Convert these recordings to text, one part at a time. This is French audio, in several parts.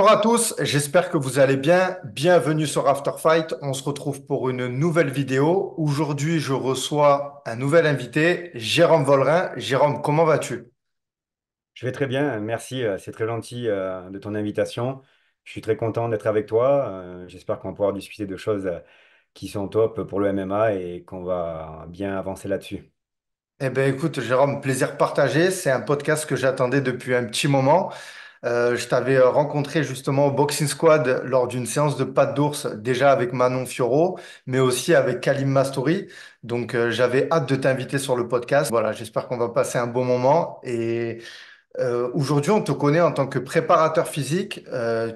Bonjour à tous, j'espère que vous allez bien. Bienvenue sur After Fight. On se retrouve pour une nouvelle vidéo. Aujourd'hui, je reçois un nouvel invité, Jérôme Vollerin. Jérôme, comment vas-tu? Je vais très bien, merci, c'est très gentil de ton invitation. Je suis très content d'être avec toi. J'espère qu'on va pouvoir discuter de choses qui sont top pour le MMA et qu'on va bien avancer là-dessus. Eh bien, écoute, Jérôme, plaisir partagé. C'est un podcast que j'attendais depuis un petit moment. Je t'avais rencontré justement au Boxing Squad lors d'une séance de pattes d'ours, déjà avec Manon Fiorot, mais aussi avec Kalim Mastouri. Donc, j'avais hâte de t'inviter sur le podcast. Voilà, j'espère qu'on va passer un bon moment. Et aujourd'hui, on te connaît en tant que préparateur physique.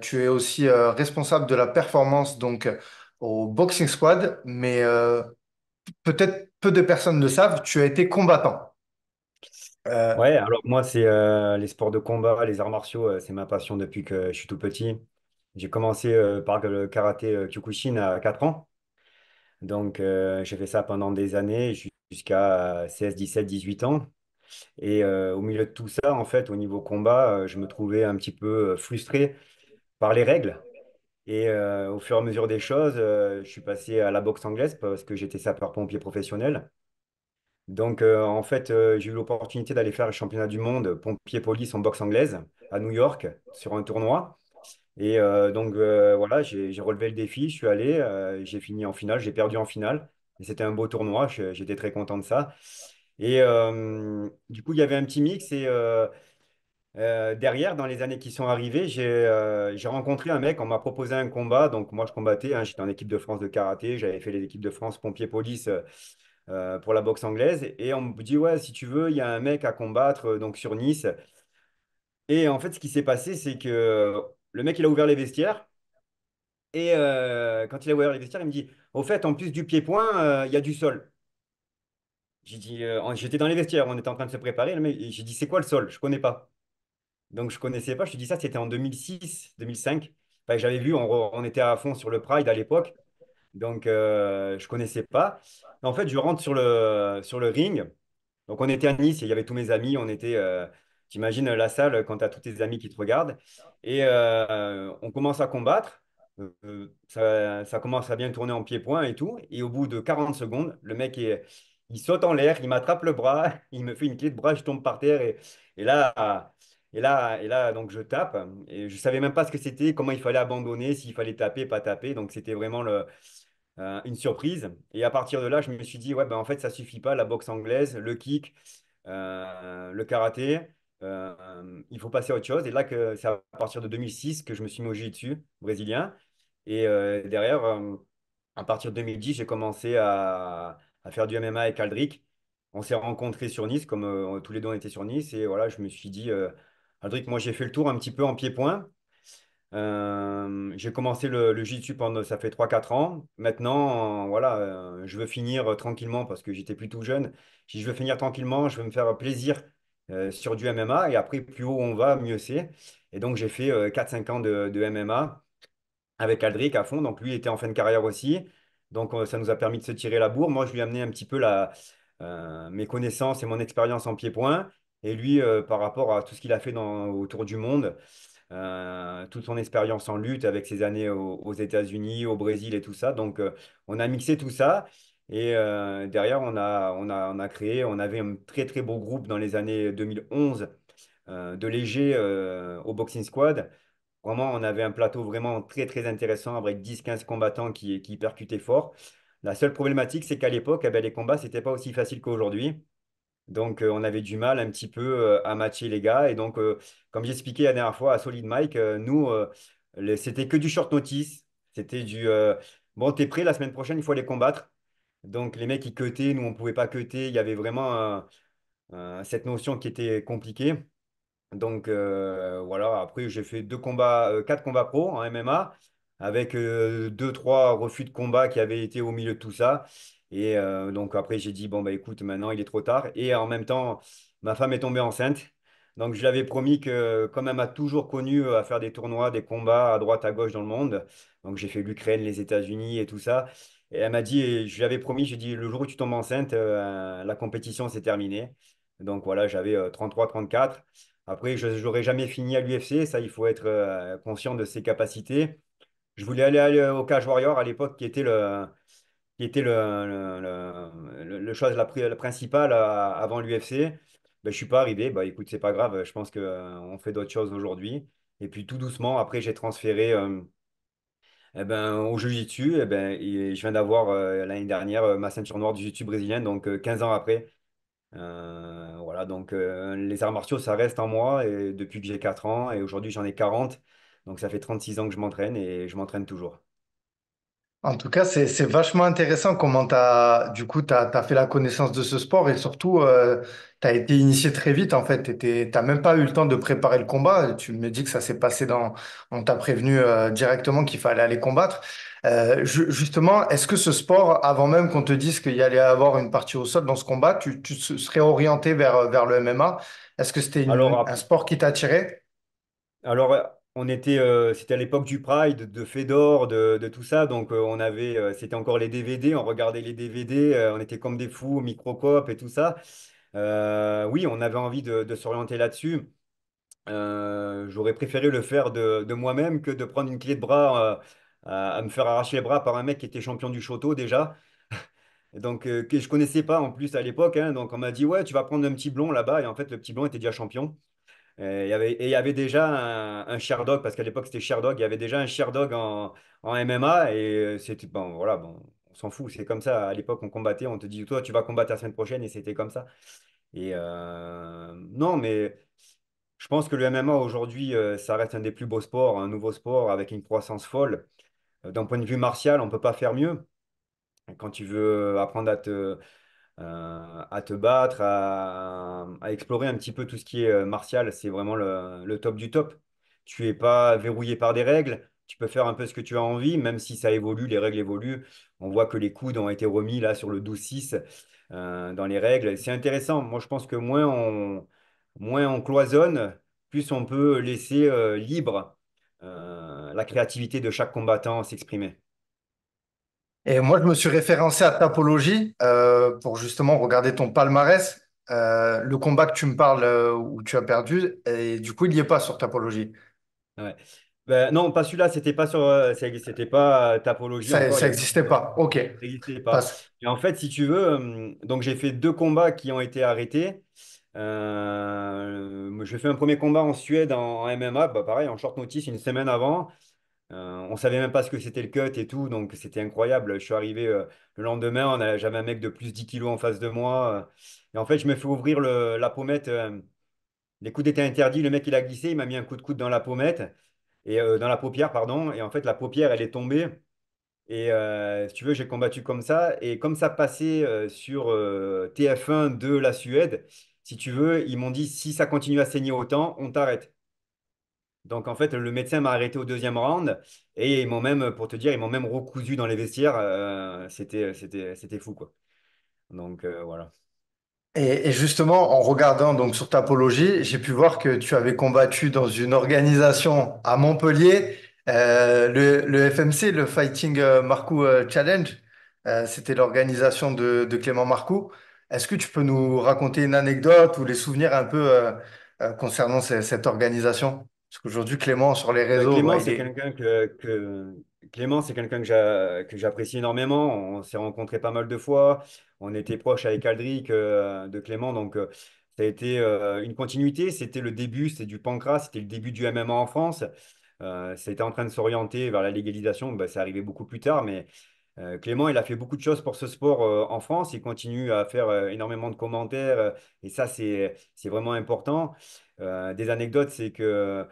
Tu es aussi responsable de la performance donc au Boxing Squad, mais peut-être peu de personnes le savent, tu as été combattant. Euh, Ouais, alors moi, c'est les sports de combat, les arts martiaux, c'est ma passion depuis que je suis tout petit. J'ai commencé par le karaté Kyokushin à 4 ans. Donc, j'ai fait ça pendant des années, jusqu'à 16, 17, 18 ans. Et au milieu de tout ça, en fait, au niveau combat, je me trouvais un petit peu frustré par les règles. Et au fur et à mesure des choses, je suis passé à la boxe anglaise parce que j'étais sapeur-pompier professionnel. Donc, en fait, j'ai eu l'opportunité d'aller faire le championnat du monde pompier-police en boxe anglaise à New York sur un tournoi. Et donc, voilà, j'ai relevé le défi, je suis allé, j'ai fini en finale, j'ai perdu en finale. Et c'était un beau tournoi, j'étais très content de ça. Et du coup, il y avait un petit mix. Et derrière, dans les années qui sont arrivées, j'ai rencontré un mec, on m'a proposé un combat. Donc moi, je combattais, hein, j'étais en équipe de France de karaté, j'avais fait les équipes de France pompiers-police pour la boxe anglaise. Et on me dit, ouais, si tu veux, il y a un mec à combattre donc sur Nice. Et en fait, ce qui s'est passé, c'est que le mec, il a ouvert les vestiaires. Et quand il a ouvert les vestiaires, il me dit, au fait, en plus du pied-point, il y a du sol. J'ai dit, j'étais dans les vestiaires, on était en train de se préparer. J'ai dit, c'est quoi le sol? Je connais pas. Donc, je connaissais pas. Je te dis ça, c'était en 2006, 2005. Enfin, j'avais vu, on était à fond sur le Pride à l'époque. Donc, je connaissais pas. En fait, je rentre sur le ring. Donc, on était à Nice et il y avait tous mes amis. On était, t'imagines la salle quand tu as tous tes amis qui te regardent. Et on commence à combattre. Ça commence à bien tourner en pied-point et tout. Et au bout de 40 secondes, il saute en l'air, il m'attrape le bras, il me fait une clé de bras, je tombe par terre. Et là, donc je tape. Et je savais même pas ce que c'était, comment il fallait abandonner, s'il fallait taper, pas taper. Donc c'était vraiment une surprise. Et à partir de là, je me suis dit, ouais, ben, en fait, ça suffit pas, la boxe anglaise, le kick, le karaté. Il faut passer à autre chose. Et là, c'est à partir de 2006 que je me suis mis au jiu-jitsu brésilien. Et derrière, à partir de 2010, j'ai commencé à faire du MMA avec Aldric. On s'est rencontrés sur Nice, comme tous les deux on était sur Nice. Et voilà, je me suis dit, Aldric, moi j'ai fait le tour un petit peu en pied-point. J'ai commencé le jiu-jitsu pendant, ça fait 3 4 ans. Maintenant, voilà, je veux finir tranquillement parce que j'étais plutôt jeune. Si je veux finir tranquillement, je veux me faire plaisir sur du MMA et après, plus haut on va, mieux c'est. Et donc, j'ai fait 4 5 ans de MMA avec Aldric à fond. Donc, lui était en fin de carrière aussi. Donc, ça nous a permis de se tirer la bourre. Moi, je lui ai amené un petit peu mes connaissances et mon expérience en pied-point. Et lui, par rapport à tout ce qu'il a fait autour du monde toute son expérience en lutte avec ses années aux États-Unis, au Brésil et tout ça. Donc, on a mixé tout ça. Et derrière, on a créé, on avait un très très beau groupe dans les années 2011 de légers au Boxing Squad. Vraiment, on avait un plateau vraiment très très intéressant avec 10 15 combattants qui percutaient fort. La seule problématique, c'est qu'à l'époque, eh ben, les combats, c'était pas aussi facile qu'aujourd'hui. Donc, on avait du mal un petit peu à matcher les gars. Et donc, comme j'expliquais la dernière fois à Solid Mike, nous, c'était que du short notice. C'était bon, t'es prêt, la semaine prochaine, il faut aller combattre. Donc, les mecs, ils cutaient, nous, on pouvait pas cutter. Il y avait vraiment cette notion qui était compliquée. Donc voilà, après j'ai fait 4 combats pro en MMA avec 2 3 refus de combat qui avaient été au milieu de tout ça. Et donc après j'ai dit bon bah écoute maintenant il est trop tard. Et en même temps ma femme est tombée enceinte. Donc je lui avais promis que comme elle m'a toujours connu à faire des tournois, des combats à droite à gauche dans le monde. Donc j'ai fait l'Ukraine, les États-Unis et tout ça. Et elle m'a dit, et je lui avais promis, j'ai dit le jour où tu tombes enceinte, la compétition c'est terminé. Donc voilà, j'avais 33 34. Après, je n'aurais jamais fini à l'UFC, ça, il faut être conscient de ses capacités. Je voulais aller au Cage Warrior à l'époque, qui était le chose la principale avant l'UFC. Ben, je suis pas arrivé. Bah, écoute, c'est pas grave. Je pense que, on fait d'autres choses aujourd'hui. Et puis tout doucement, après, j'ai transféré au Jiu-Jitsu. Et je viens d'avoir l'année dernière ma ceinture noire du Jiu-Jitsu brésilien, donc 15 ans après. Voilà, donc les arts martiaux, ça reste en moi et depuis que j'ai 4 ans et aujourd'hui j'en ai 40. Donc ça fait 36 ans que je m'entraîne et je m'entraîne toujours. En tout cas, c'est vachement intéressant comment du coup, t'as fait la connaissance de ce sport et surtout, tu as été initié très vite en fait. T'as même pas eu le temps de préparer le combat. Tu me dis que ça s'est passé on t'a prévenu directement qu'il fallait aller combattre. Justement, est-ce que ce sport, avant même qu'on te dise qu'il y allait avoir une partie au sol dans ce combat, tu serais orienté vers le MMA? Est-ce que c'était Alors, un sport qui t'attirait? c'était à l'époque du Pride, de Fedor, de tout ça. Donc, c'était encore les DVD. On regardait les DVD. On était comme des fous au Microcop et tout ça. Oui, on avait envie de s'orienter là-dessus. J'aurais préféré le faire de moi-même que de prendre une clé de bras, à me faire arracher les bras par un mec qui était champion du Shoto déjà. Et donc, que je connaissais pas en plus à l'époque, hein. Donc, on m'a dit, ouais, tu vas prendre un petit blond là-bas. Et en fait, le petit blond était déjà champion. Il y avait déjà un Sherdog, parce qu'à l'époque c'était Sherdog, il y avait déjà un Sherdog en MMA, et c'était bon, voilà, bon, on s'en fout, c'est comme ça. À l'époque, on combattait, on te dit, toi, tu vas combattre la semaine prochaine, et c'était comme ça. Et non, mais je pense que le MMA aujourd'hui, ça reste un des plus beaux sports, un nouveau sport avec une croissance folle. D'un point de vue martial, on peut pas faire mieux. Quand tu veux apprendre à te battre, à explorer un petit peu tout ce qui est martial. C'est vraiment le top du top. Tu es pas verrouillé par des règles. Tu peux faire un peu ce que tu as envie, même si ça évolue, les règles évoluent. On voit que les coudes ont été remis là sur le 12-6 dans les règles. C'est intéressant. Moi, je pense que moins on cloisonne, plus on peut laisser libre la créativité de chaque combattant s'exprimer. Et moi, je me suis référencé à Tapologie pour justement regarder ton palmarès, le combat que tu me parles où tu as perdu, et du coup, il n'y est pas sur Tapologie. Ouais. Ben, non, pas celui-là, c'était pas Tapologie encore, il Ça y avait pas n'existait pas. OK. ça n'existait pas. Passe. Et en fait, si tu veux, donc j'ai fait deux combats qui ont été arrêtés. J'ai fait un premier combat en Suède en MMA, bah pareil, en short notice une semaine avant. On savait même pas ce que c'était le cut et tout, donc c'était incroyable. Je suis arrivé le lendemain, j'avais un mec de plus 10 kilos en face de moi. Et en fait, je me fais ouvrir la pommette. Les coudes étaient interdits. Le mec, il a glissé, il m'a mis un coup de coude dans la pommette et dans la paupière, pardon. Et en fait, la paupière, elle est tombée. Et si tu veux, j'ai combattu comme ça. Et comme ça passait sur TF1 de la Suède, si tu veux, ils m'ont dit si ça continue à saigner autant, on t'arrête. Donc en fait, le médecin m'a arrêté au deuxième round et ils m'ont même, pour te dire, ils m'ont même recousu dans les vestiaires. C'était fou, quoi. Donc voilà. Et justement, en regardant donc sur Tapologie, j'ai pu voir que tu avais combattu dans une organisation à Montpellier, le FMC, le Fighting Marcou Challenge. C'était l'organisation de Clément Marcoux. Est-ce que tu peux nous raconter une anecdote ou les souvenirs un peu concernant cette organisation? Parce qu'aujourd'hui, Clément, sur les Bah, réseaux, bah, il est... Clément, c'est quelqu'un que j'apprécie énormément. On s'est rencontrés pas mal de fois. On était proches avec Aldric de Clément, donc ça a été une continuité. C'était le début, c'était du pancras, c'était le début du MMA en France. Ça a été en train de s'orienter vers la légalisation. Bah, c'est arrivé beaucoup plus tard, mais Clément, il a fait beaucoup de choses pour ce sport en France. Il continue à faire énormément de commentaires et ça, c'est vraiment important. Des anecdotes, c'est que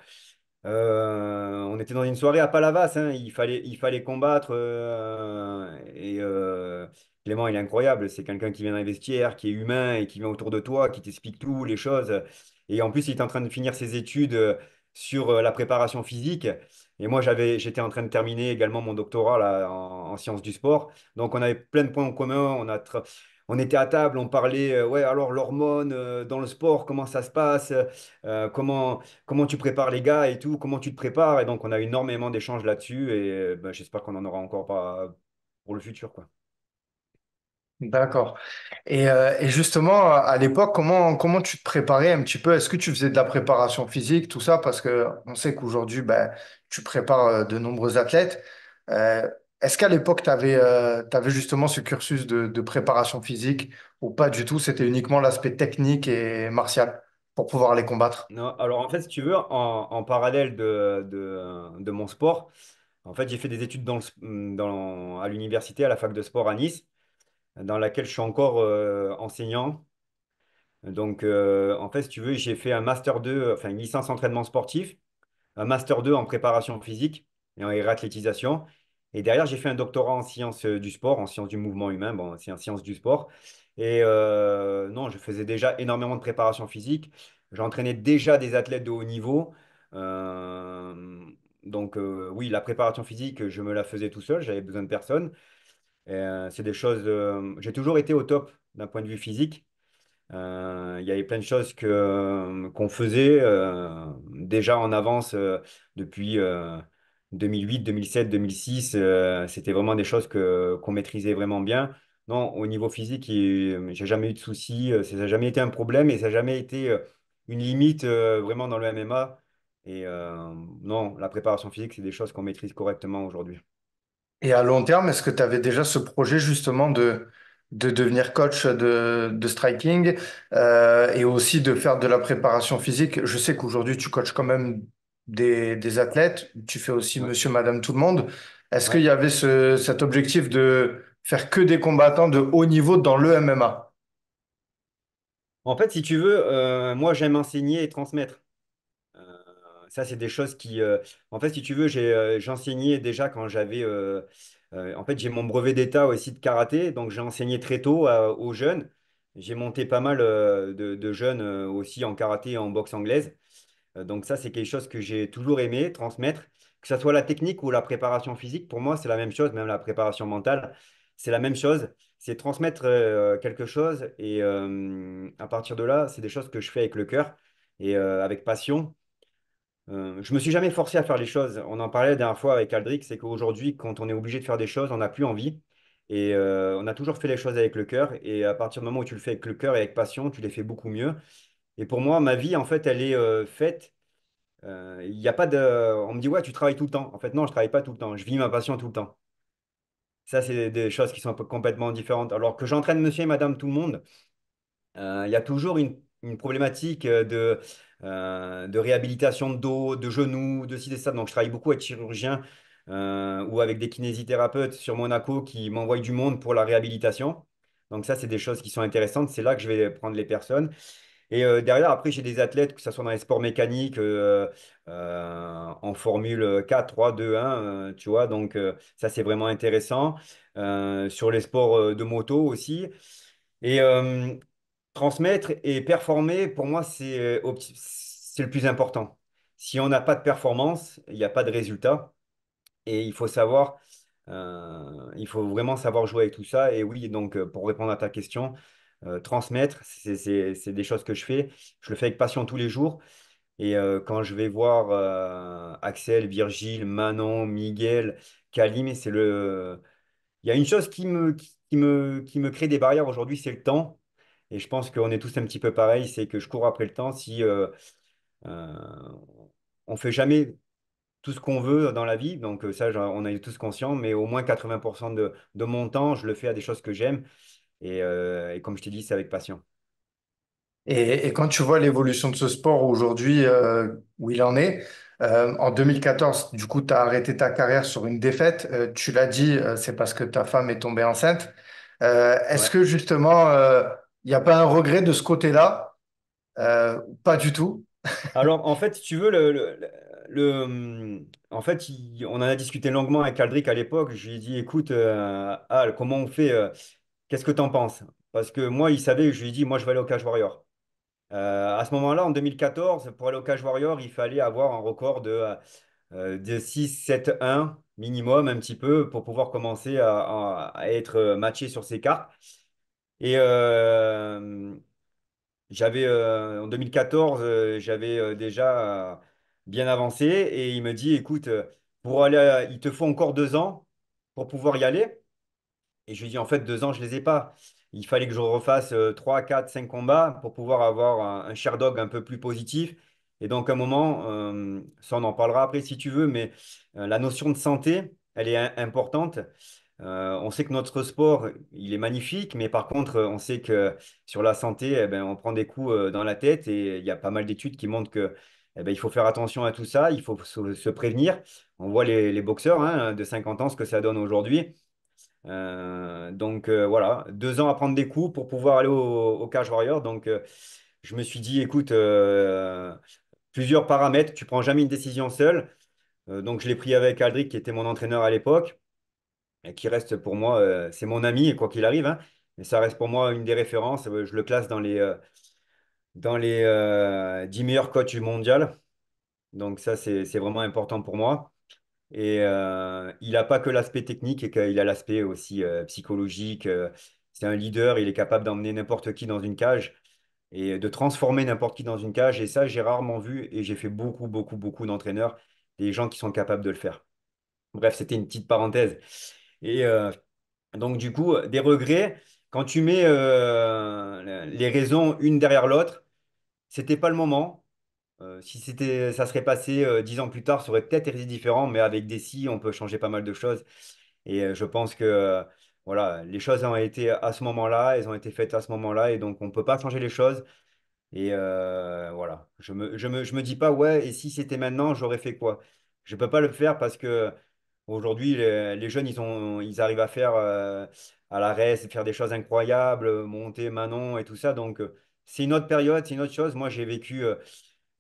on était dans une soirée à Palavas, hein, il fallait combattre. Clément, il est incroyable. C'est quelqu'un qui vient dans les vestiaires, qui est humain et qui vient autour de toi, qui t'explique tout, les choses. Et en plus, il est en train de finir ses études sur la préparation physique. Et moi, j'étais en train de terminer également mon doctorat là, en sciences du sport. Donc, on avait plein de points en commun. On était à table, on parlait, ouais, alors l'hormone dans le sport, comment ça se passe, comment tu prépares les gars et tout, comment tu te prépares. Et donc, on a eu énormément d'échanges là-dessus et ben, j'espère qu'on en aura encore pas pour le futur, quoi. D'accord. Et justement, à l'époque, comment tu te préparais un petit peu? Est-ce que tu faisais de la préparation physique, tout ça? Parce que on sait qu'aujourd'hui, ben, tu prépares de nombreux athlètes. Euh, Est-ce qu'à l'époque, tu avais, justement ce cursus de préparation physique ou pas du tout? C'était uniquement l'aspect technique et martial pour pouvoir les combattre? Non, alors en fait, si tu veux, en parallèle de mon sport, en fait, j'ai fait des études à l'université, à la fac de sport à Nice, dans laquelle je suis encore enseignant. Donc, en fait, si tu veux, j'ai fait un master 2, enfin une licence entraînement sportif, un master 2 en préparation physique et en réathlétisation. Et derrière, j'ai fait un doctorat en sciences du sport, en sciences du mouvement humain, bon, c'est en sciences du sport. Et non, je faisais déjà énormément de préparation physique. J'entraînais déjà des athlètes de haut niveau. Euh, donc, oui, la préparation physique, je me la faisais tout seul, j'avais besoin de personne. C'est des choses, j'ai toujours été au top d'un point de vue physique. Il y avait plein de choses qu'on faisait déjà en avance depuis 2008, 2007, 2006. C'était vraiment des choses qu'on maîtrisait vraiment bien. Non, au niveau physique, j'ai jamais eu de soucis. Ça n'a jamais été un problème et ça n'a jamais été une limite vraiment dans le MMA. Et non, la préparation physique, c'est des choses qu'on maîtrise correctement aujourd'hui. Et à long terme, est-ce que tu avais déjà ce projet justement de devenir coach de striking et aussi de faire de la préparation physique? Je sais qu'aujourd'hui, tu coaches quand même des athlètes, tu fais aussi Ouais, monsieur, madame, tout le monde. Est-ce qu'il ouais. y avait cet objectif de faire que des combattants de haut niveau dans le MMA? En fait, si tu veux, moi, j'aime enseigner et transmettre. Euh, Ça, c'est des choses en fait, si tu veux, j'enseignais déjà quand en fait, j'ai mon brevet d'état aussi de karaté, donc j'ai enseigné très tôt aux jeunes. J'ai monté pas mal de jeunes aussi en karaté et en boxe anglaise. Donc ça, c'est quelque chose que j'ai toujours aimé transmettre, que ce soit la technique ou la préparation physique. Pour moi, c'est la même chose, même la préparation mentale, c'est la même chose. C'est transmettre quelque chose et à partir de là, c'est des choses que je fais avec le cœur et avec passion. Je me suis jamais forcé à faire les choses. On en parlait la dernière fois avec Aldric, c'est qu'aujourd'hui, quand on est obligé de faire des choses, on n'a plus envie. Et on a toujours fait les choses avec le cœur. Et à partir du moment où tu le fais avec le cœur et avec passion, tu les fais beaucoup mieux. Et pour moi, ma vie, en fait, elle est faite. Il y a pas de... On me dit, ouais, tu travailles tout le temps. En fait, non, je travaille pas tout le temps. Je vis ma passion tout le temps. Ça, c'est des choses qui sont un peu complètement différentes. Alors que j'entraîne monsieur et madame tout le monde. Il y a toujours une problématique de réhabilitation de dos, de genoux, de ci, de ça. Donc, je travaille beaucoup avec chirurgiens ou avec des kinésithérapeutes sur Monaco qui m'envoient du monde pour la réhabilitation. Donc, ça, c'est des choses qui sont intéressantes. C'est là que je vais prendre les personnes. Et derrière, après, j'ai des athlètes, que ce soit dans les sports mécaniques, en Formule 4, 3, 2, 1, tu vois. Donc, ça, c'est vraiment intéressant. Sur les sports de moto aussi. Et transmettre et performer, pour moi, c'est le plus important. Si on n'a pas de performance, il n'y a pas de résultat. Et il faut vraiment savoir jouer avec tout ça. Et oui, donc, pour répondre à ta question, transmettre, c'est des choses que je fais. Je le fais avec passion tous les jours. Et quand je vais voir Axel, Virgile, Manon, Miguel, Kalim, il y a une chose qui me crée des barrières aujourd'hui, c'est le temps. Et je pense qu'on est tous un petit peu pareil, c'est que je cours après le temps. Si euh, on fait jamais tout ce qu'on veut dans la vie, donc ça, on en est tous conscients, mais au moins 80% de mon temps, je le fais à des choses que j'aime. Et comme je t'ai dit, c'est avec passion. Et quand tu vois l'évolution de ce sport aujourd'hui, où il en est, en 2014, du coup, tu as arrêté ta carrière sur une défaite. Tu l'as dit, c'est parce que ta femme est tombée enceinte. Est-ce Ouais. que justement, il n'y a pas un regret de ce côté-là? Pas du tout. Alors, en fait, si tu veux, en fait, on en a discuté longuement avec Aldric à l'époque. Je lui ai dit, écoute, Al, comment on fait qu'est-ce que tu en penses? Parce que moi, il savait, je lui ai dit, moi, je vais aller au Cage Warrior. À ce moment-là, en 2014, pour aller au Cage Warrior, il fallait avoir un record de 6-7-1 minimum, un petit peu, pour pouvoir commencer à être matché sur ces cartes. Et en 2014, j'avais déjà bien avancé et il me dit, écoute, il te faut encore 2 ans pour pouvoir y aller. Et je lui ai dit, en fait, 2 ans, je les ai pas. Il fallait que je refasse 3, 4, 5 combats pour pouvoir avoir un Sherdog un peu plus positif. Et donc, à un moment, ça, on en parlera après si tu veux, mais la notion de santé, elle est importante. On sait que notre sport, il est magnifique, mais par contre, on sait que sur la santé, eh ben, on prend des coups dans la tête et il y a pas mal d'études qui montrent que eh ben, il faut faire attention à tout ça, il faut se prévenir. On voit les boxeurs de 50 ans, ce que ça donne aujourd'hui. Donc voilà, 2 ans à prendre des coups pour pouvoir aller au Cage Warrior. Donc je me suis dit, écoute, plusieurs paramètres, tu prends jamais une décision seule. Donc je l'ai pris avec Aldric qui était mon entraîneur à l'époque et qui reste pour moi, c'est mon ami et quoi qu'il arrive, hein, mais ça reste pour moi une des références. Je le classe dans les 10 meilleurs coachs du mondial. Donc ça, c'est vraiment important pour moi. Et il n'a pas que l'aspect technique, et qu'il a l'aspect aussi psychologique. C'est un leader, il est capable d'emmener n'importe qui dans une cage et de transformer n'importe qui dans une cage. Et ça, j'ai rarement vu et j'ai fait beaucoup, beaucoup, beaucoup d'entraîneurs, des gens qui sont capables de le faire. Bref, c'était une petite parenthèse. Et donc, du coup, des regrets, quand tu mets les raisons une derrière l'autre, c'était pas le moment. Si ça serait passé 10 ans plus tard, ça aurait peut-être été différent, mais avec des si, on peut changer pas mal de choses. Et je pense que voilà, les choses ont été à ce moment-là, elles ont été faites à ce moment-là, et donc on ne peut pas changer les choses. Et voilà, je me dis pas, ouais, et si c'était maintenant, j'aurais fait quoi? Je peux pas le faire parce que aujourd'hui, les jeunes, ils arrivent à faire à la reste, faire des choses incroyables, monter Manon et tout ça. Donc, c'est une autre période, c'est une autre chose. Moi, j'ai vécu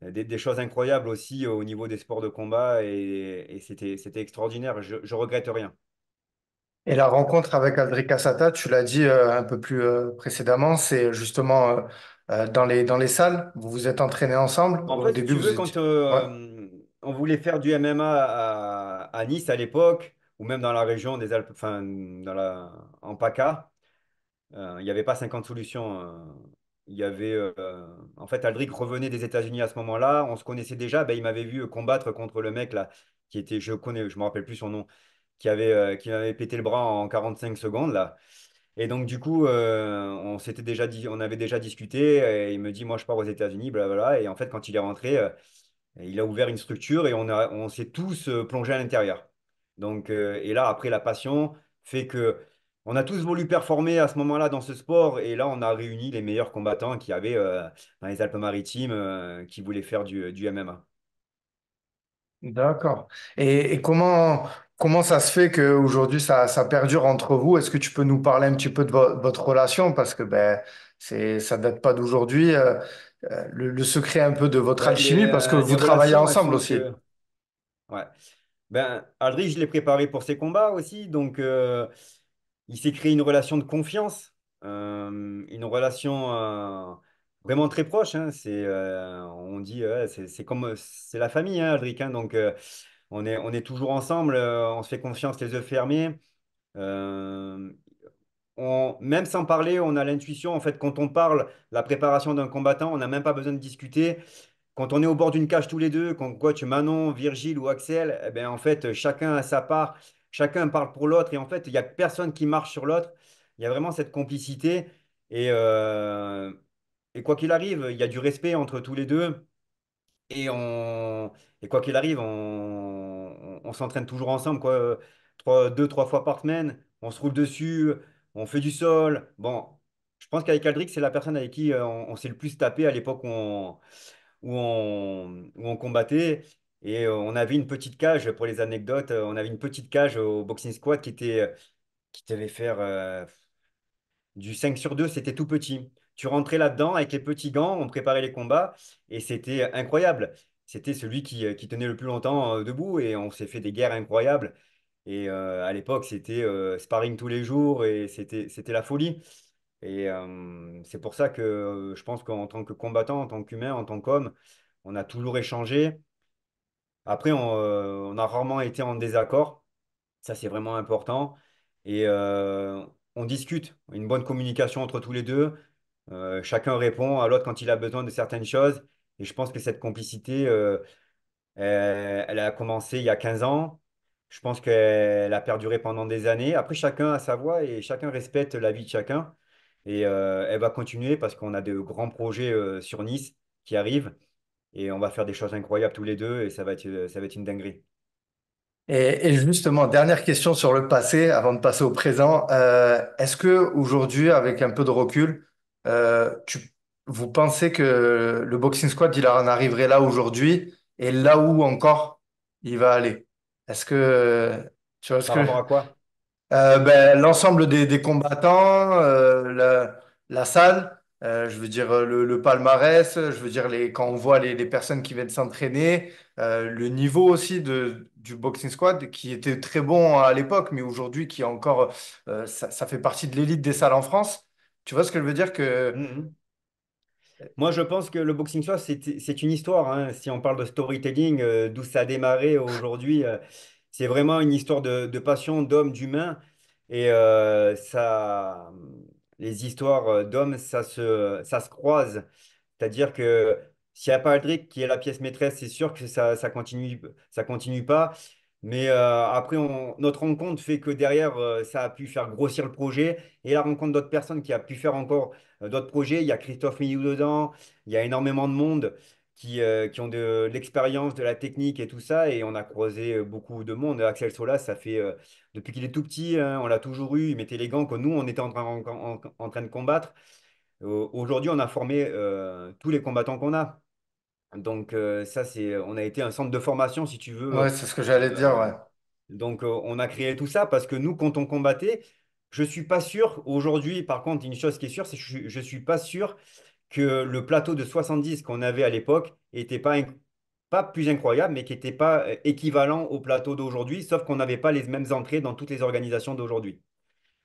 des choses incroyables aussi au niveau des sports de combat et c'était extraordinaire. Je regrette rien. Et la rencontre avec Aldric Cassata, tu l'as dit un peu plus précédemment, c'est justement dans les salles. Vous vous êtes entraînés ensemble. En Au fait, si début, tu vous veux, quand étiez. Ouais. on voulait faire du MMA à Nice à l'époque, ou même dans la région des Alpes, enfin, en PACA, il n'y avait pas 50 solutions. Il y avait, en fait, Aldric revenait des États-Unis à ce moment-là. On se connaissait déjà. Ben, il m'avait vu combattre contre le mec là, qui était, je me rappelle plus son nom, qui m'avait pété le bras en 45 secondes là. Et donc, du coup, on avait déjà discuté. Et il me dit, moi, je pars aux États-Unis, blablabla. Et en fait, quand il est rentré, il a ouvert une structure et on s'est tous plongés à l'intérieur. Donc, et là, après, la passion fait que on a tous voulu performer à ce moment-là dans ce sport. Et là, on a réuni les meilleurs combattants qu'il y avait dans les Alpes-Maritimes qui voulaient faire du MMA. D'accord. Et comment ça se fait qu'aujourd'hui ça perdure entre vous? Est-ce que tu peux nous parler un petit peu de votre relation? Parce que ben, ça date pas d'aujourd'hui. Le secret un peu de votre Ben, alchimie, parce que les vous travaillez relations, elles ensemble font aussi. que. Ouais. Ben, Aldrich, je l'ai préparé pour ses combats aussi. Donc, il s'est créé une relation de confiance, une relation vraiment très proche, hein. On dit, c'est la famille, hein, Aldric, hein. Donc, on est toujours ensemble, on se fait confiance les yeux fermés. Euh, Même sans parler, on a l'intuition. En fait, quand on parle la préparation d'un combattant, on n'a même pas besoin de discuter. Quand on est au bord d'une cage tous les deux, quand coach Manon, Virgile ou Axel, eh ben, en fait, chacun a sa part, chacun parle pour l'autre, et en fait, il n'y a personne qui marche sur l'autre. Il y a vraiment cette complicité, et, euh, et quoi qu'il arrive, il y a du respect entre tous les deux, et, et quoi qu'il arrive, on s'entraîne toujours ensemble, quoi. 2, 3 fois par semaine, on se roule dessus, on fait du sol. Bon, je pense qu'avec Aldric, c'est la personne avec qui on s'est le plus tapé à l'époque où on combattait. Et on avait une petite cage, pour les anecdotes, on avait une petite cage au Boxing Squad qui devait faire du 5 sur 2, c'était tout petit. Tu rentrais là-dedans avec les petits gants, on préparait les combats et c'était incroyable. C'était celui qui tenait le plus longtemps debout et on s'est fait des guerres incroyables. Et à l'époque, c'était sparring tous les jours et c'était la folie. Et c'est pour ça que je pense qu'en tant que combattant, en tant qu'humain, en tant qu'homme, on a toujours échangé. Après, on a rarement été en désaccord. Ça, c'est vraiment important. Et on discute. Une bonne communication entre tous les deux. Chacun répond à l'autre quand il a besoin de certaines choses. Et je pense que cette complicité, elle a commencé il y a 15 ans. Je pense qu'elle a perduré pendant des années. Après, chacun a sa voix et chacun respecte la vie de chacun. Et elle va continuer parce qu'on a de grands projets sur Nice qui arrivent et on va faire des choses incroyables tous les deux et ça va être une dinguerie. Et justement, dernière question sur le passé avant de passer au présent. Est-ce que aujourd'hui, avec un peu de recul, vous pensez que le Boxing Squad, il en arriverait là aujourd'hui et là où encore il va aller? Est-ce que tu vois ce Par que rapport à quoi? ben, l'ensemble des combattants, la salle, je veux dire le palmarès, je veux dire quand on voit les personnes qui viennent s'entraîner, le niveau aussi du boxing squad qui était très bon à l'époque, mais aujourd'hui qui est encore, ça fait partie de l'élite des salles en France. Tu vois ce que je veux dire que Mhm. Moi, je pense que le boxing soi, c'est une histoire, hein. Si on parle de storytelling, d'où ça a démarré aujourd'hui, c'est vraiment une histoire de passion, d'homme, d'humain. Et les histoires d'hommes, ça se croise. C'est-à-dire que s'il n'y a pas Aldric qui est la pièce maîtresse, c'est sûr que ça continue pas. Mais après, notre rencontre fait que derrière, ça a pu faire grossir le projet. Et la rencontre d'autres personnes qui a pu faire encore d'autres projets. Il y a Christophe Milliou dedans. Il y a énormément de monde qui ont de l'expérience, de la technique et tout ça. Et on a croisé beaucoup de monde. Axel Sola, ça fait depuis qu'il est tout petit, hein, on l'a toujours eu. Il mettait les gants que nous, on était en train de combattre. Aujourd'hui, on a formé tous les combattants qu'on a. Donc ça, on a été un centre de formation, si tu veux. ouais, c'est ce que j'allais te dire, Euh, ouais. donc on a créé tout ça parce que nous, quand on combattait, je suis pas sûr, aujourd'hui, par contre, une chose qui est sûre, c'est que je suis pas sûr que le plateau de 70 qu'on avait à l'époque était pas plus incroyable, mais qui n'était pas équivalent au plateau d'aujourd'hui, sauf qu'on n'avait pas les mêmes entrées dans toutes les organisations d'aujourd'hui.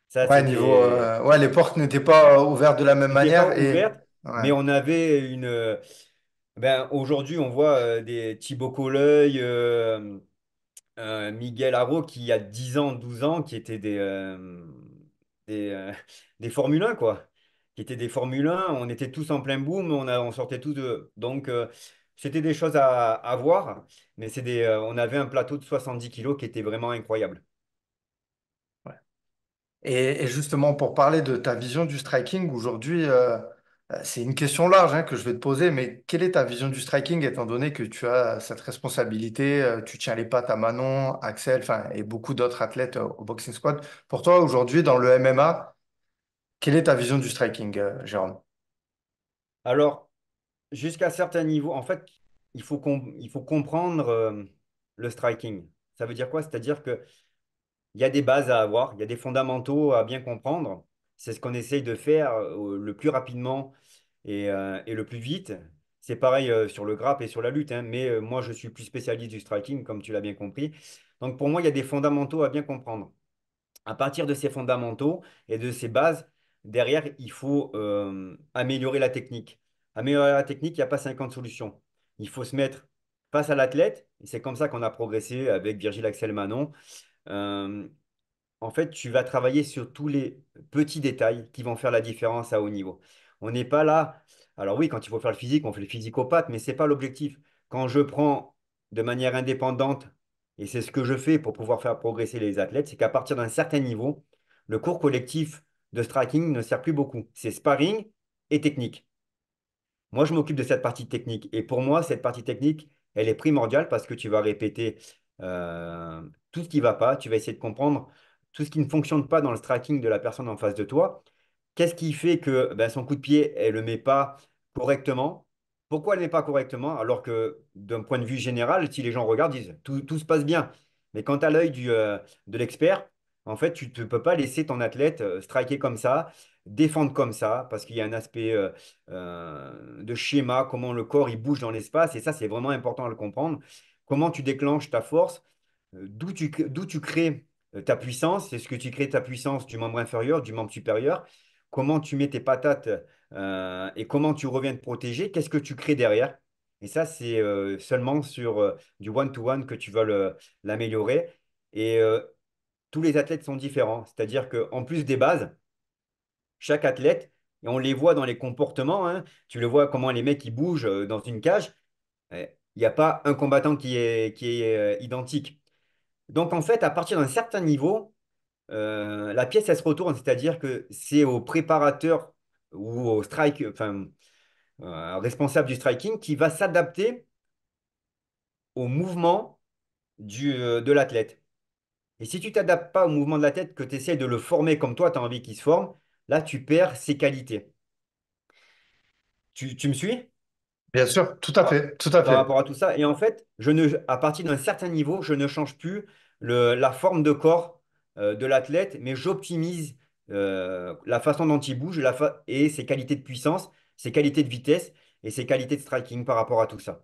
Ça, Ouais, niveau, c'était ouais, les portes n'étaient pas ouvertes de la même n'était pas manière et ouverte, ouais. mais on avait une. Ben, aujourd'hui, on voit des Thibaut Colleuil, Miguel Haro qui, il y a 10 ans, 12 ans, qui étaient des, euh, des Formule 1, quoi. Qui étaient des Formule 1. On était tous en plein boom, on sortait tous de. Donc, c'était des choses à voir, mais on avait un plateau de 70 kilos qui était vraiment incroyable. Et justement, pour parler de ta vision du striking, aujourd'hui, c'est une question large hein, que je vais te poser, mais quelle est ta vision du striking étant donné que tu as cette responsabilité, tu tiens les pattes à Manon, Axel, enfin, et beaucoup d'autres athlètes au Boxing Squad. Pour toi, aujourd'hui, dans le MMA, quelle est ta vision du striking, Jérôme? Alors, jusqu'à certains niveaux, en fait, il faut comprendre le striking. Ça veut dire quoi? C'est-à-dire que il y a des bases à avoir, il y a des fondamentaux à bien comprendre. C'est ce qu'on essaye de faire le plus rapidement et le plus vite. C'est pareil sur le grappe et sur la lutte, hein, mais moi, je suis plus spécialiste du striking, comme tu l'as bien compris. Donc, pour moi, il y a des fondamentaux à bien comprendre. À partir de ces fondamentaux et de ces bases, derrière, il faut améliorer la technique. Améliorer la technique, il n'y a pas 50 solutions. Il faut se mettre face à l'athlète, et c'est comme ça qu'on a progressé avec Virgile Axel Manon. Euh, En fait, tu vas travailler sur tous les petits détails qui vont faire la différence à haut niveau. On n'est pas là. Alors oui, quand il faut faire le physique, on fait le physicopathe, mais ce n'est pas l'objectif. Quand je prends de manière indépendante, et c'est ce que je fais pour pouvoir faire progresser les athlètes, c'est qu'à partir d'un certain niveau, le cours collectif de striking ne sert plus beaucoup. C'est sparring et technique. Moi, je m'occupe de cette partie technique. Et pour moi, cette partie technique, elle est primordiale parce que tu vas répéter tout ce qui ne va pas. Tu vas essayer de comprendre tout ce qui ne fonctionne pas dans le striking de la personne en face de toi. Qu'est-ce qui fait que ben, son coup de pied, elle ne le met pas correctement? Pourquoi elle ne le met pas correctement? Alors que d'un point de vue général, si les gens regardent, ils disent tout se passe bien. Mais quand tu as l'œil de l'expert, en fait, tu ne peux pas laisser ton athlète striker comme ça, défendre comme ça, parce qu'il y a un aspect de schéma, comment le corps il bouge dans l'espace, et ça, c'est vraiment important à le comprendre. Comment tu déclenches ta force, d'où tu crées ta puissance, est-ce que tu crées ta puissance du membre inférieur, du membre supérieur, comment tu mets tes patates et comment tu reviens te protéger, qu'est-ce que tu crées derrière. Et ça, c'est seulement sur du one-to-one que tu vas l'améliorer. Et tous les athlètes sont différents, c'est-à-dire qu'en plus des bases, chaque athlète, et on les voit dans les comportements, hein. Tu le vois comment les mecs ils bougent dans une cage. Il n'y a pas un combattant qui est identique. Donc en fait, à partir d'un certain niveau, la pièce, elle se retourne, c'est-à-dire que c'est au préparateur ou au strike, enfin, responsable du striking qui va s'adapter au mouvement de l'athlète. Et si tu t'adaptes pas au mouvement de la tête, que tu essaies de le former comme toi, tu as envie qu'il se forme, là, tu perds ses qualités. Tu me suis? Bien sûr, tout à Par fait, tout à par fait. rapport à tout ça. Et en fait, à partir d'un certain niveau, je ne change plus la forme de corps de l'athlète, mais j'optimise la façon dont il bouge et ses qualités de puissance, ses qualités de vitesse et ses qualités de striking par rapport à tout ça.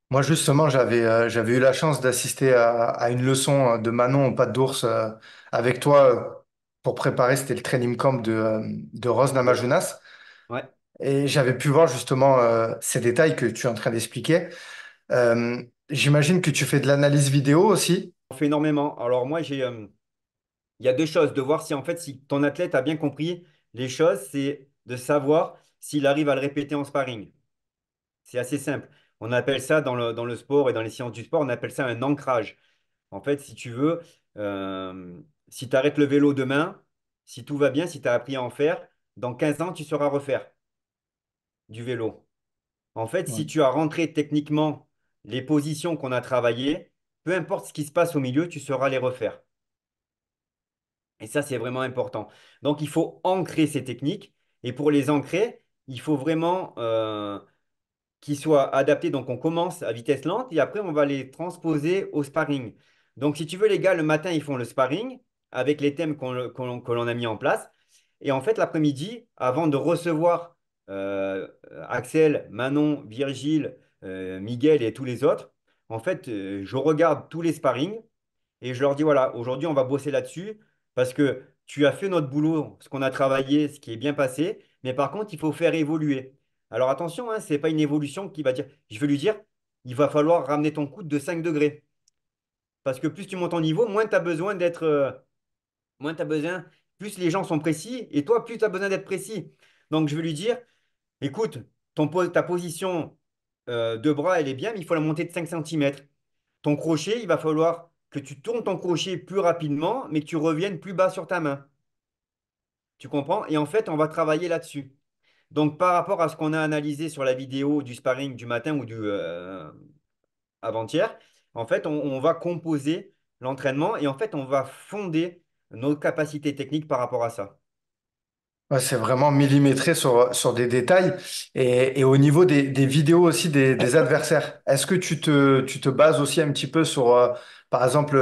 Moi, justement, j'avais eu la chance d'assister à une leçon de Manon au pas d'ours avec toi pour préparer, c'était le training camp de Rose Oui. Namajunas. Ouais, Et j'avais pu voir justement ces détails que tu es en train d'expliquer. J'imagine que tu fais de l'analyse vidéo aussi. on fait énormément. Alors moi, il y a deux choses, de voir si en fait si ton athlète a bien compris les choses, c'est de savoir s'il arrive à le répéter en sparring. C'est assez simple. On appelle ça dans le sport et dans les sciences du sport, on appelle ça un ancrage. En fait, si tu veux, si tu arrêtes le vélo demain, si tout va bien, si tu as appris à en faire, dans 15 ans, tu sauras refaire du vélo. En fait, Ouais. si tu as rentré techniquement les positions qu'on a travaillées, peu importe ce qui se passe au milieu, tu sauras les refaire. Et ça, c'est vraiment important. Donc, il faut ancrer ces techniques. Et pour les ancrer, il faut vraiment qu'ils soient adaptés. Donc, on commence à vitesse lente et après, on va les transposer au sparring. Donc, si tu veux, les gars, le matin, ils font le sparring avec les thèmes que l'on a mis en place. Et en fait, l'après-midi, avant de recevoir Axel, Manon, Virgile, Miguel et tous les autres, en fait, je regarde tous les sparring et je leur dis, voilà, aujourd'hui, on va bosser là-dessus parce que tu as fait notre boulot, ce qu'on a travaillé, ce qui est bien passé, mais par contre, il faut faire évoluer. Alors attention, hein, ce n'est pas une évolution qui va dire, je vais lui dire, il va falloir ramener ton coude de 5 degrés. Parce que plus tu montes en niveau, moins tu as besoin moins tu as besoin, plus les gens sont précis, et toi, plus tu as besoin d'être précis. Donc je vais lui dire, écoute, ta position de bras, elle est bien, mais il faut la monter de 5 centimètres. Ton crochet, il va falloir que tu tournes ton crochet plus rapidement, mais que tu reviennes plus bas sur ta main. Tu comprends? Et en fait, on va travailler là-dessus. Donc, par rapport à ce qu'on a analysé sur la vidéo du sparring du matin ou du avant-hier, en fait, on va composer l'entraînement et en fait, on va fonder nos capacités techniques par rapport à ça. Ouais, c'est vraiment millimétré sur des détails. Et au niveau des vidéos aussi des adversaires, est-ce que tu te bases aussi un petit peu sur, par exemple,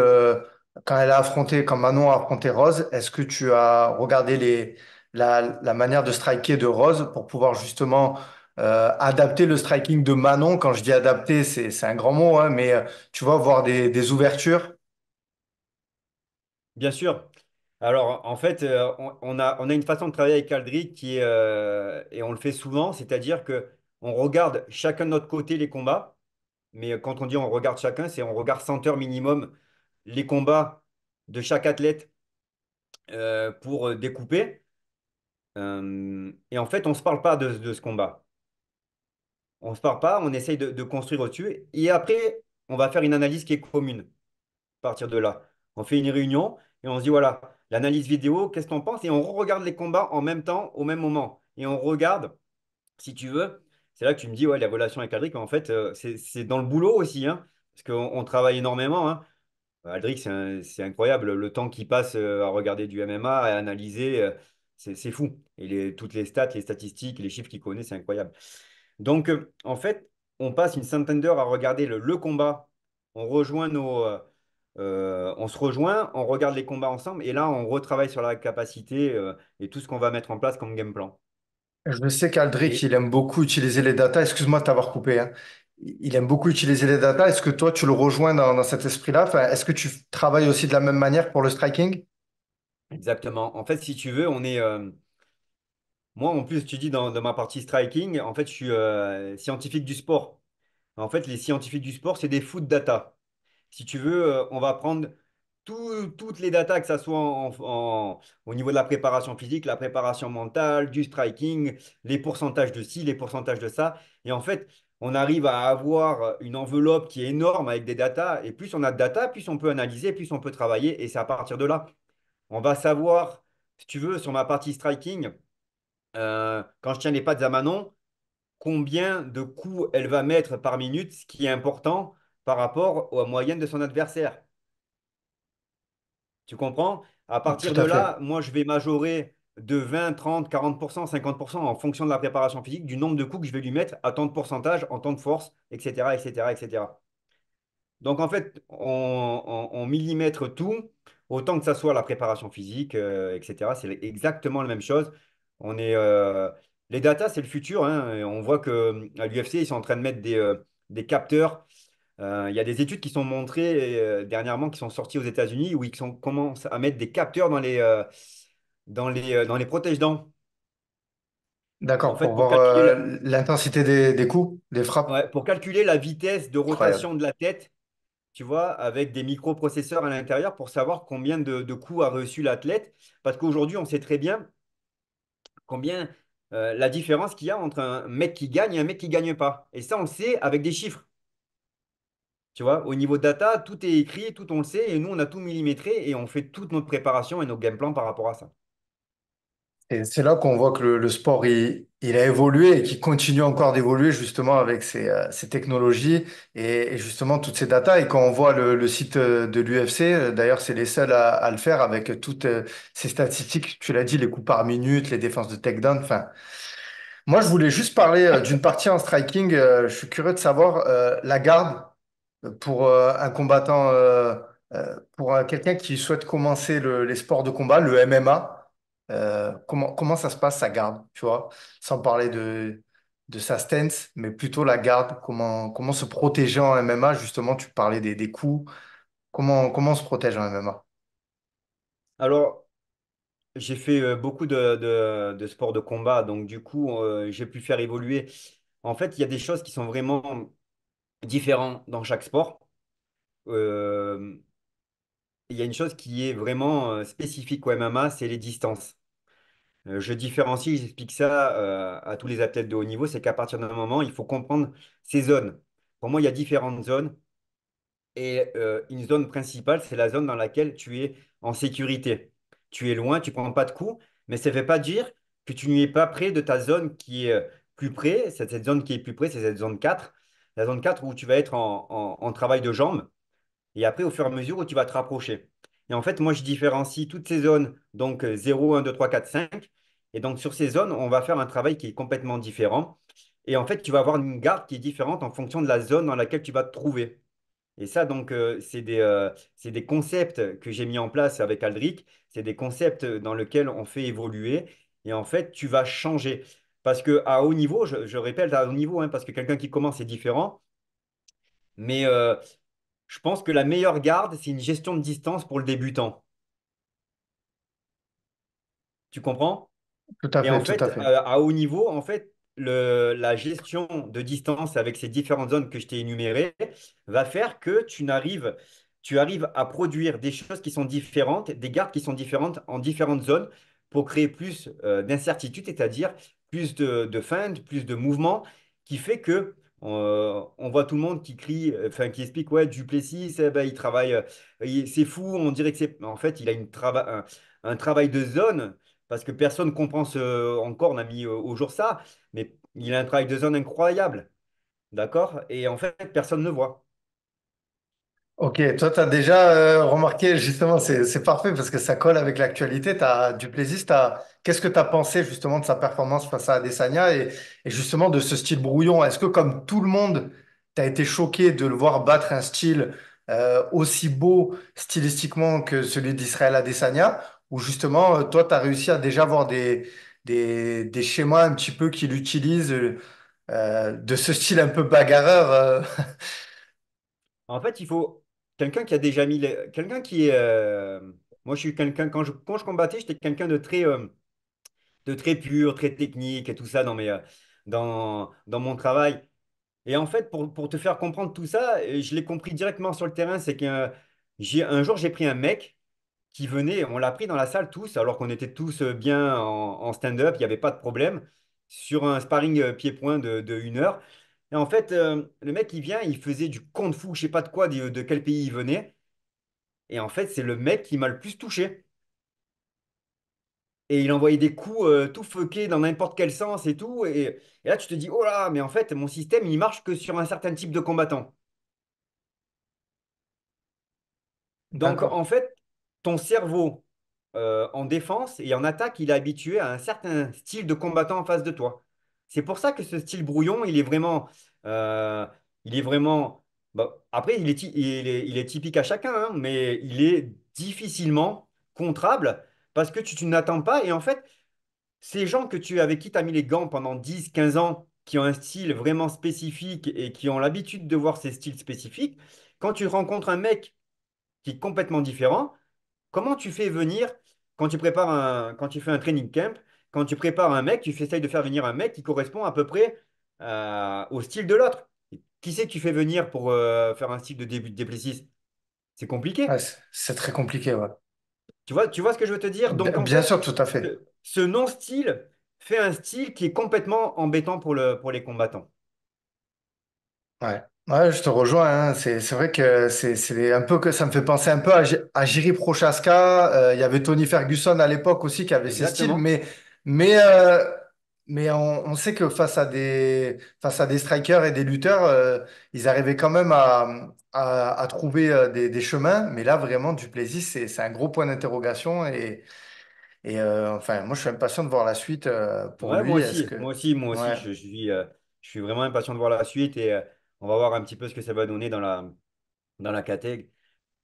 quand Manon a affronté Rose, est-ce que tu as regardé la manière de striker de Rose pour pouvoir justement adapter le striking de Manon? Quand je dis adapter, c'est un grand mot, hein, mais tu vois, voir des ouvertures. Bien sûr. Alors, en fait, on a une façon de travailler avec Aldric et on le fait souvent, c'est-à-dire que on regarde chacun de notre côté les combats, mais quand on dit on regarde chacun, c'est on regarde 100 heures minimum les combats de chaque athlète pour découper. Et en fait, on ne se parle pas de ce combat. On ne se parle pas, on essaye de construire au-dessus. Et après, on va faire une analyse qui est commune à partir de là. On fait une réunion et on se dit, voilà, l'analyse vidéo, qu'est-ce qu'on pense? Et on regarde les combats en même temps, au même moment. Et on regarde, si tu veux, c'est là que tu me dis, ouais, les relations avec Aldric, mais en fait, c'est dans le boulot aussi, hein, parce qu'on travaille énormément, hein. Aldric, c'est incroyable, le temps qu'il passe à regarder du MMA, à analyser, c'est fou. Et toutes les stats, les statistiques, les chiffres qu'il connaît, c'est incroyable. Donc, en fait, on passe une centaine d'heures à regarder le combat. On rejoint on se rejoint, on regarde les combats ensemble, et là, on retravaille sur la capacité et tout ce qu'on va mettre en place comme game plan. Je sais qu'Aldric, Et il aime beaucoup utiliser les datas. Excuse-moi de t'avoir coupé, hein. Il aime beaucoup utiliser les datas. Est-ce que toi, tu le rejoins dans cet esprit-là? Enfin, est-ce que tu travailles aussi de la même manière pour le striking? exactement. En fait, si tu veux, moi, en plus, tu dis dans ma partie striking, en fait, je suis scientifique du sport. En fait, les scientifiques du sport, c'est des foot data. Si tu veux, on va prendre toutes les datas, que ça soit au niveau de la préparation physique, la préparation mentale, du striking, les pourcentages de ci, les pourcentages de ça. Et en fait, on arrive à avoir une enveloppe qui est énorme avec des datas. Et plus on a de data, plus on peut analyser, plus on peut travailler. Et c'est à partir de là. On va savoir, si tu veux, sur ma partie striking, quand je tiens les pattes à Manon, combien de coups elle va mettre par minute, ce qui est important par rapport aux moyennes de son adversaire. Tu comprends? À Tout partir de à là, fait. moi, je vais majorer de 20, 30, 40%, 50% en fonction de la préparation physique, du nombre de coups que je vais lui mettre à tant de pourcentage, en temps de force, etc., etc., etc. Donc, en fait, on millimètre tout, autant que ça soit la préparation physique, etc. C'est exactement la même chose. On est, les datas, c'est le futur, hein. Et on voit que à l'UFC, ils sont en train de mettre des capteurs. Il y a des études qui sont montrées dernièrement, qui sont sorties aux États-Unis, où commencent à mettre des capteurs dans les protège-dents. En D'accord, fait, pour voir l'intensité des coups, des frappes. ouais, pour calculer la vitesse de Incroyable. rotation de la tête, tu vois, avec des microprocesseurs à l'intérieur pour savoir combien de coups a reçu l'athlète. Parce qu'aujourd'hui, on sait très bien combien la différence qu'il y a entre un mec qui gagne et un mec qui gagne pas. Et ça, on le sait avec des chiffres. Tu vois, au niveau data, tout est écrit, tout on le sait, et nous, on a tout millimétré et on fait toute notre préparation et nos game plans par rapport à ça. Et c'est là qu'on voit que le sport, il a évolué et qu'il continue encore d'évoluer justement avec ces technologies et justement toutes ces datas. Et quand on voit le site de l'UFC, d'ailleurs, c'est les seuls à le faire avec toutes ces statistiques. Tu l'as dit, les coups par minute, les défenses de takedown. Enfin, moi, je voulais juste parler d'une partie en striking. Je suis curieux de savoir la garde pour un combattant, pour quelqu'un qui souhaite commencer les sports de combat, le MMA. Comment ça se passe, sa garde, tu vois, sans parler de sa stance, mais plutôt la garde, comment se protéger en MMA, justement, tu parlais des coups, comment on se protège en MMA? Alors, j'ai fait beaucoup de sports de combat, donc du coup, j'ai pu faire évoluer. En fait, il y a des choses qui sont vraiment différentes dans chaque sport. Euh, il y a une chose qui est vraiment spécifique au MMA, c'est les distances. Je différencie, j'explique ça à tous les athlètes de haut niveau, c'est qu'à partir d'un moment, il faut comprendre ces zones. Pour moi, il y a différentes zones. Et une zone principale, c'est la zone dans laquelle tu es en sécurité. Tu es loin, tu prends pas de coups, mais ça ne veut pas dire que tu n'y es pas près de ta zone qui est plus près. Cette zone qui est plus près, c'est cette zone 4. La zone 4 où tu vas être en travail de jambes. Et après, au fur et à mesure où tu vas te rapprocher. Et en fait, moi, je différencie toutes ces zones, donc 0, 1, 2, 3, 4, 5. Et donc, sur ces zones, on va faire un travail qui est complètement différent. Et en fait, tu vas avoir une garde qui est différente en fonction de la zone dans laquelle tu vas te trouver. Et ça, donc, c'est des concepts que j'ai mis en place avec Aldric. C'est des concepts dans lesquels on fait évoluer. Et en fait, tu vas changer. Parce que à haut niveau, je répète à haut niveau, hein, parce que quelqu'un qui commence est différent. Mais je pense que la meilleure garde, c'est une gestion de distance pour le débutant. Tu comprends? Tout à Et en fait, tout à fait, fait. à haut niveau, en fait, la gestion de distance avec ces différentes zones que je t'ai énumérées va faire que tu arrives à produire des choses qui sont différentes, des gardes qui sont différentes en différentes zones pour créer plus d'incertitude, c'est-à-dire plus de feintes, plus de mouvements, qui fait que on voit tout le monde qui crie, enfin qui explique, ouais, Duplessis, ben, il travaille, c'est fou, on dirait que c'est. En fait, il a un travail de zone parce que personne ne comprend encore, on a mis au jour ça, mais il a un travail de zone incroyable, d'accord? Et en fait, personne ne voit. Ok, toi, tu as déjà remarqué, justement, c'est parfait parce que ça colle avec l'actualité. Tu as du plaisir. Qu'est-ce que tu as pensé justement de sa performance face à Adesanya et justement de ce style brouillon? Est-ce que, comme tout le monde, tu as été choqué de le voir battre un style aussi beau stylistiquement que celui d'Israël Adesanya? Ou justement, toi, tu as réussi à déjà voir des schémas un petit peu qu'il utilise de ce style un peu bagarreur En fait, il faut quelqu'un qui a déjà mis quelqu'un qui est. Moi, je suis quelqu'un, quand je combattais, j'étais quelqu'un de très pur, très technique et tout ça dans mon travail. Et en fait, pour te faire comprendre tout ça, je l'ai compris directement sur le terrain, c'est un jour, j'ai pris un mec qui venait, on l'a pris dans la salle tous, alors qu'on était tous bien en stand-up, il n'y avait pas de problème, sur un sparring pied-point de 1 heure. Et en fait, le mec, il vient, il faisait du kung-fu, je sais pas de quoi, de quel pays il venait. Et en fait, c'est le mec qui m'a le plus touché. Et il envoyait des coups tout fuckés dans n'importe quel sens et tout. Et là, tu te dis, oh là, mais en fait, mon système, il marche que sur un certain type de combattant. Donc, D'accord. en fait, ton cerveau, en défense et en attaque, il est habitué à un certain style de combattant en face de toi. C'est pour ça que ce style brouillon, euh, il est vraiment. Bah, après, il est typique à chacun, hein, mais il est difficilement contrable parce que tu n'attends pas. Et en fait, ces gens avec qui tu as mis les gants pendant 10, 15 ans, qui ont un style vraiment spécifique et qui ont l'habitude de voir ces styles spécifiques, quand tu rencontres un mec qui est complètement différent, comment tu fais venir, quand tu fais un training camp, quand tu prépares un mec, essayes de faire venir un mec qui correspond à peu près au style de l'autre. Qui c'est que tu fais venir pour faire un style de début de Duplessis? C'est Ouais, compliqué. c'est très compliqué, ouais. Tu vois ce que je veux te dire? Donc en Bien fait, sûr, tout à fait. ce non-style fait un style qui est complètement embêtant pour les combattants. Ouais. Ouais, je te rejoins, hein. C'est vrai que c'est un peu que ça me fait penser un peu à Jiri Prochaska. Il y avait Tony Ferguson à l'époque aussi qui avait ses styles, Exactement. mais, euh, mais on sait que face à des strikers et des lutteurs, ils arrivaient quand même à trouver des chemins. Mais là, vraiment, Duplessis, c'est un gros point d'interrogation. Enfin, moi, je suis impatient de voir la suite pour Ouais, lui. Est-ce que. moi aussi, Ouais. je suis vraiment impatient de voir la suite et on va voir un petit peu ce que ça va donner dans la catégorie.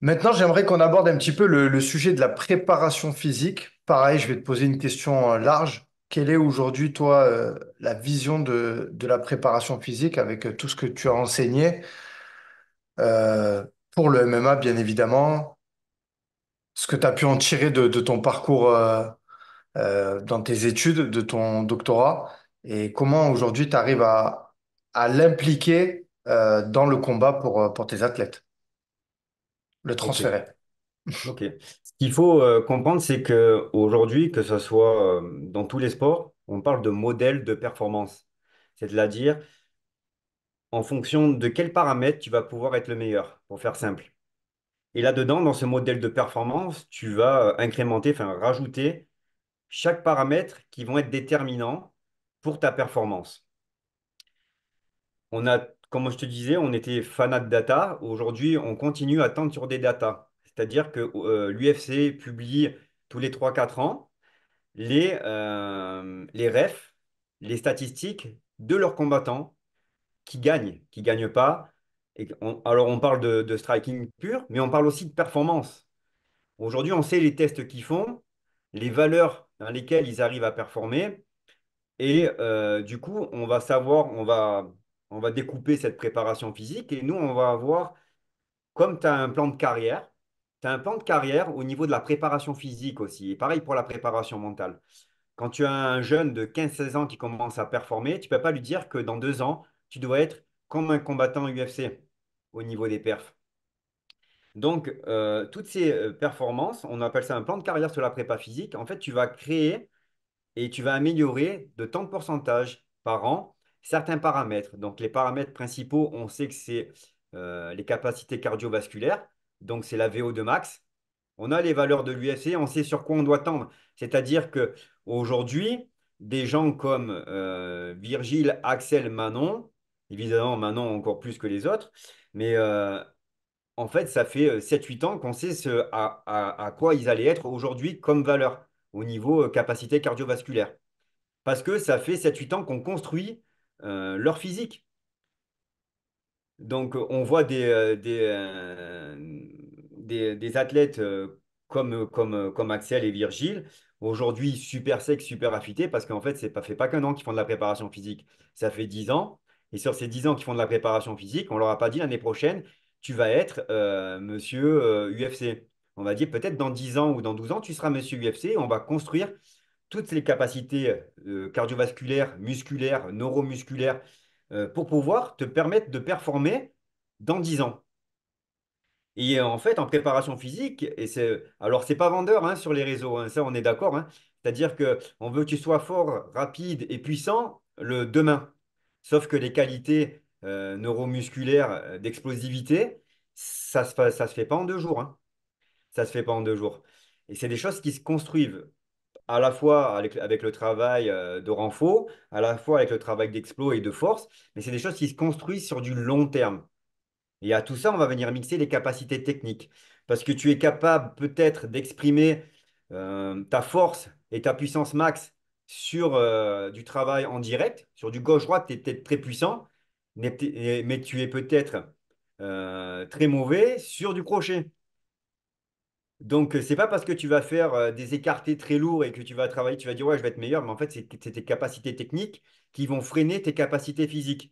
Maintenant, j'aimerais qu'on aborde un petit peu le sujet de la préparation physique. Pareil, je vais te poser une question large. Quelle est aujourd'hui, toi, la vision de la préparation physique avec tout ce que tu as enseigné pour le MMA, bien évidemment, ce que tu as pu en tirer de ton parcours dans tes études, de ton doctorat, et comment aujourd'hui tu arrives à l'impliquer dans le combat pour tes athlètes, le Ok, transférer. ok. Ce qu'il faut comprendre, c'est que aujourd'hui, que ce soit dans tous les sports, on parle de modèle de performance. C'est-à-dire, en fonction de quels paramètres tu vas pouvoir être le meilleur, pour faire simple. Et là-dedans, dans ce modèle de performance, tu vas incrémenter, enfin rajouter chaque paramètre qui vont être déterminants pour ta performance. Comme je te disais, on était fanat de data. Aujourd'hui, on continue à tendre sur des data. C'est-à-dire que l'UFC publie tous les 3 4 ans les refs, les statistiques de leurs combattants qui gagnent pas. Alors, on parle de striking pur, mais on parle aussi de performance. Aujourd'hui, on sait les tests qu'ils font, les valeurs dans lesquelles ils arrivent à performer. Et du coup, on va découper cette préparation physique et nous, on va avoir, comme tu as un plan de carrière, tu as un plan de carrière au niveau de la préparation physique aussi. Et pareil pour la préparation mentale. Quand tu as un jeune de 15 16 ans qui commence à performer, tu ne peux pas lui dire que dans 2 ans, tu dois être comme un combattant UFC au niveau des perfs. Donc, toutes ces performances, on appelle ça un plan de carrière sur la prépa physique. En fait, tu vas créer et tu vas améliorer de tant de pourcentage par an certains paramètres. Donc, les paramètres principaux, on sait que c'est les capacités cardiovasculaires, donc c'est la VO2 max. On a les valeurs de l'UFC, on sait sur quoi on doit tendre. C'est-à-dire que aujourd'hui, des gens comme Virgile, Axel, Manon, évidemment Manon encore plus que les autres, mais en fait, ça fait 7-8 ans qu'on sait à quoi ils allaient être aujourd'hui comme valeur au niveau capacité cardiovasculaire. Parce que ça fait 7-8 ans qu'on construit leur physique. Donc, on voit des athlètes comme Axel et Virgile, aujourd'hui super secs, super affûtés, parce qu'en fait, fait pas qu'un an qu'ils font de la préparation physique, ça fait 10 ans. Et sur ces 10 ans qu'ils font de la préparation physique, on leur a pas dit l'année prochaine, tu vas être monsieur UFC. On va dire peut-être dans 10 ans ou dans 12 ans, tu seras monsieur UFC, et on va construire toutes les capacités cardiovasculaires, musculaires, neuromusculaires, pour pouvoir te permettre de performer dans 10 ans. Et en fait, en préparation physique, alors c'est pas vendeur hein, sur les réseaux, hein, ça on est d'accord, hein. C'est-à-dire que on veut que tu sois fort, rapide et puissant le demain. Sauf que les qualités neuromusculaire, d'explosivité, ça se fait pas en 2 jours, hein. Ça se fait pas en 2 jours. Et c'est des choses qui se construisent à la fois avec le travail de renfort, à la fois avec le travail d'explo et de force, mais c'est des choses qui se construisent sur du long terme. Et à tout ça, on va venir mixer les capacités techniques. Parce que tu es capable peut-être d'exprimer ta force et ta puissance max sur du travail en direct, sur du gauche-droite, tu es peut-être très puissant, mais tu es peut-être très mauvais sur du crochet. Donc, c'est pas parce que tu vas faire des écartés très lourds et que tu vas travailler, tu vas dire, ouais, je vais être meilleur, mais en fait, c'est tes capacités techniques qui vont freiner tes capacités physiques.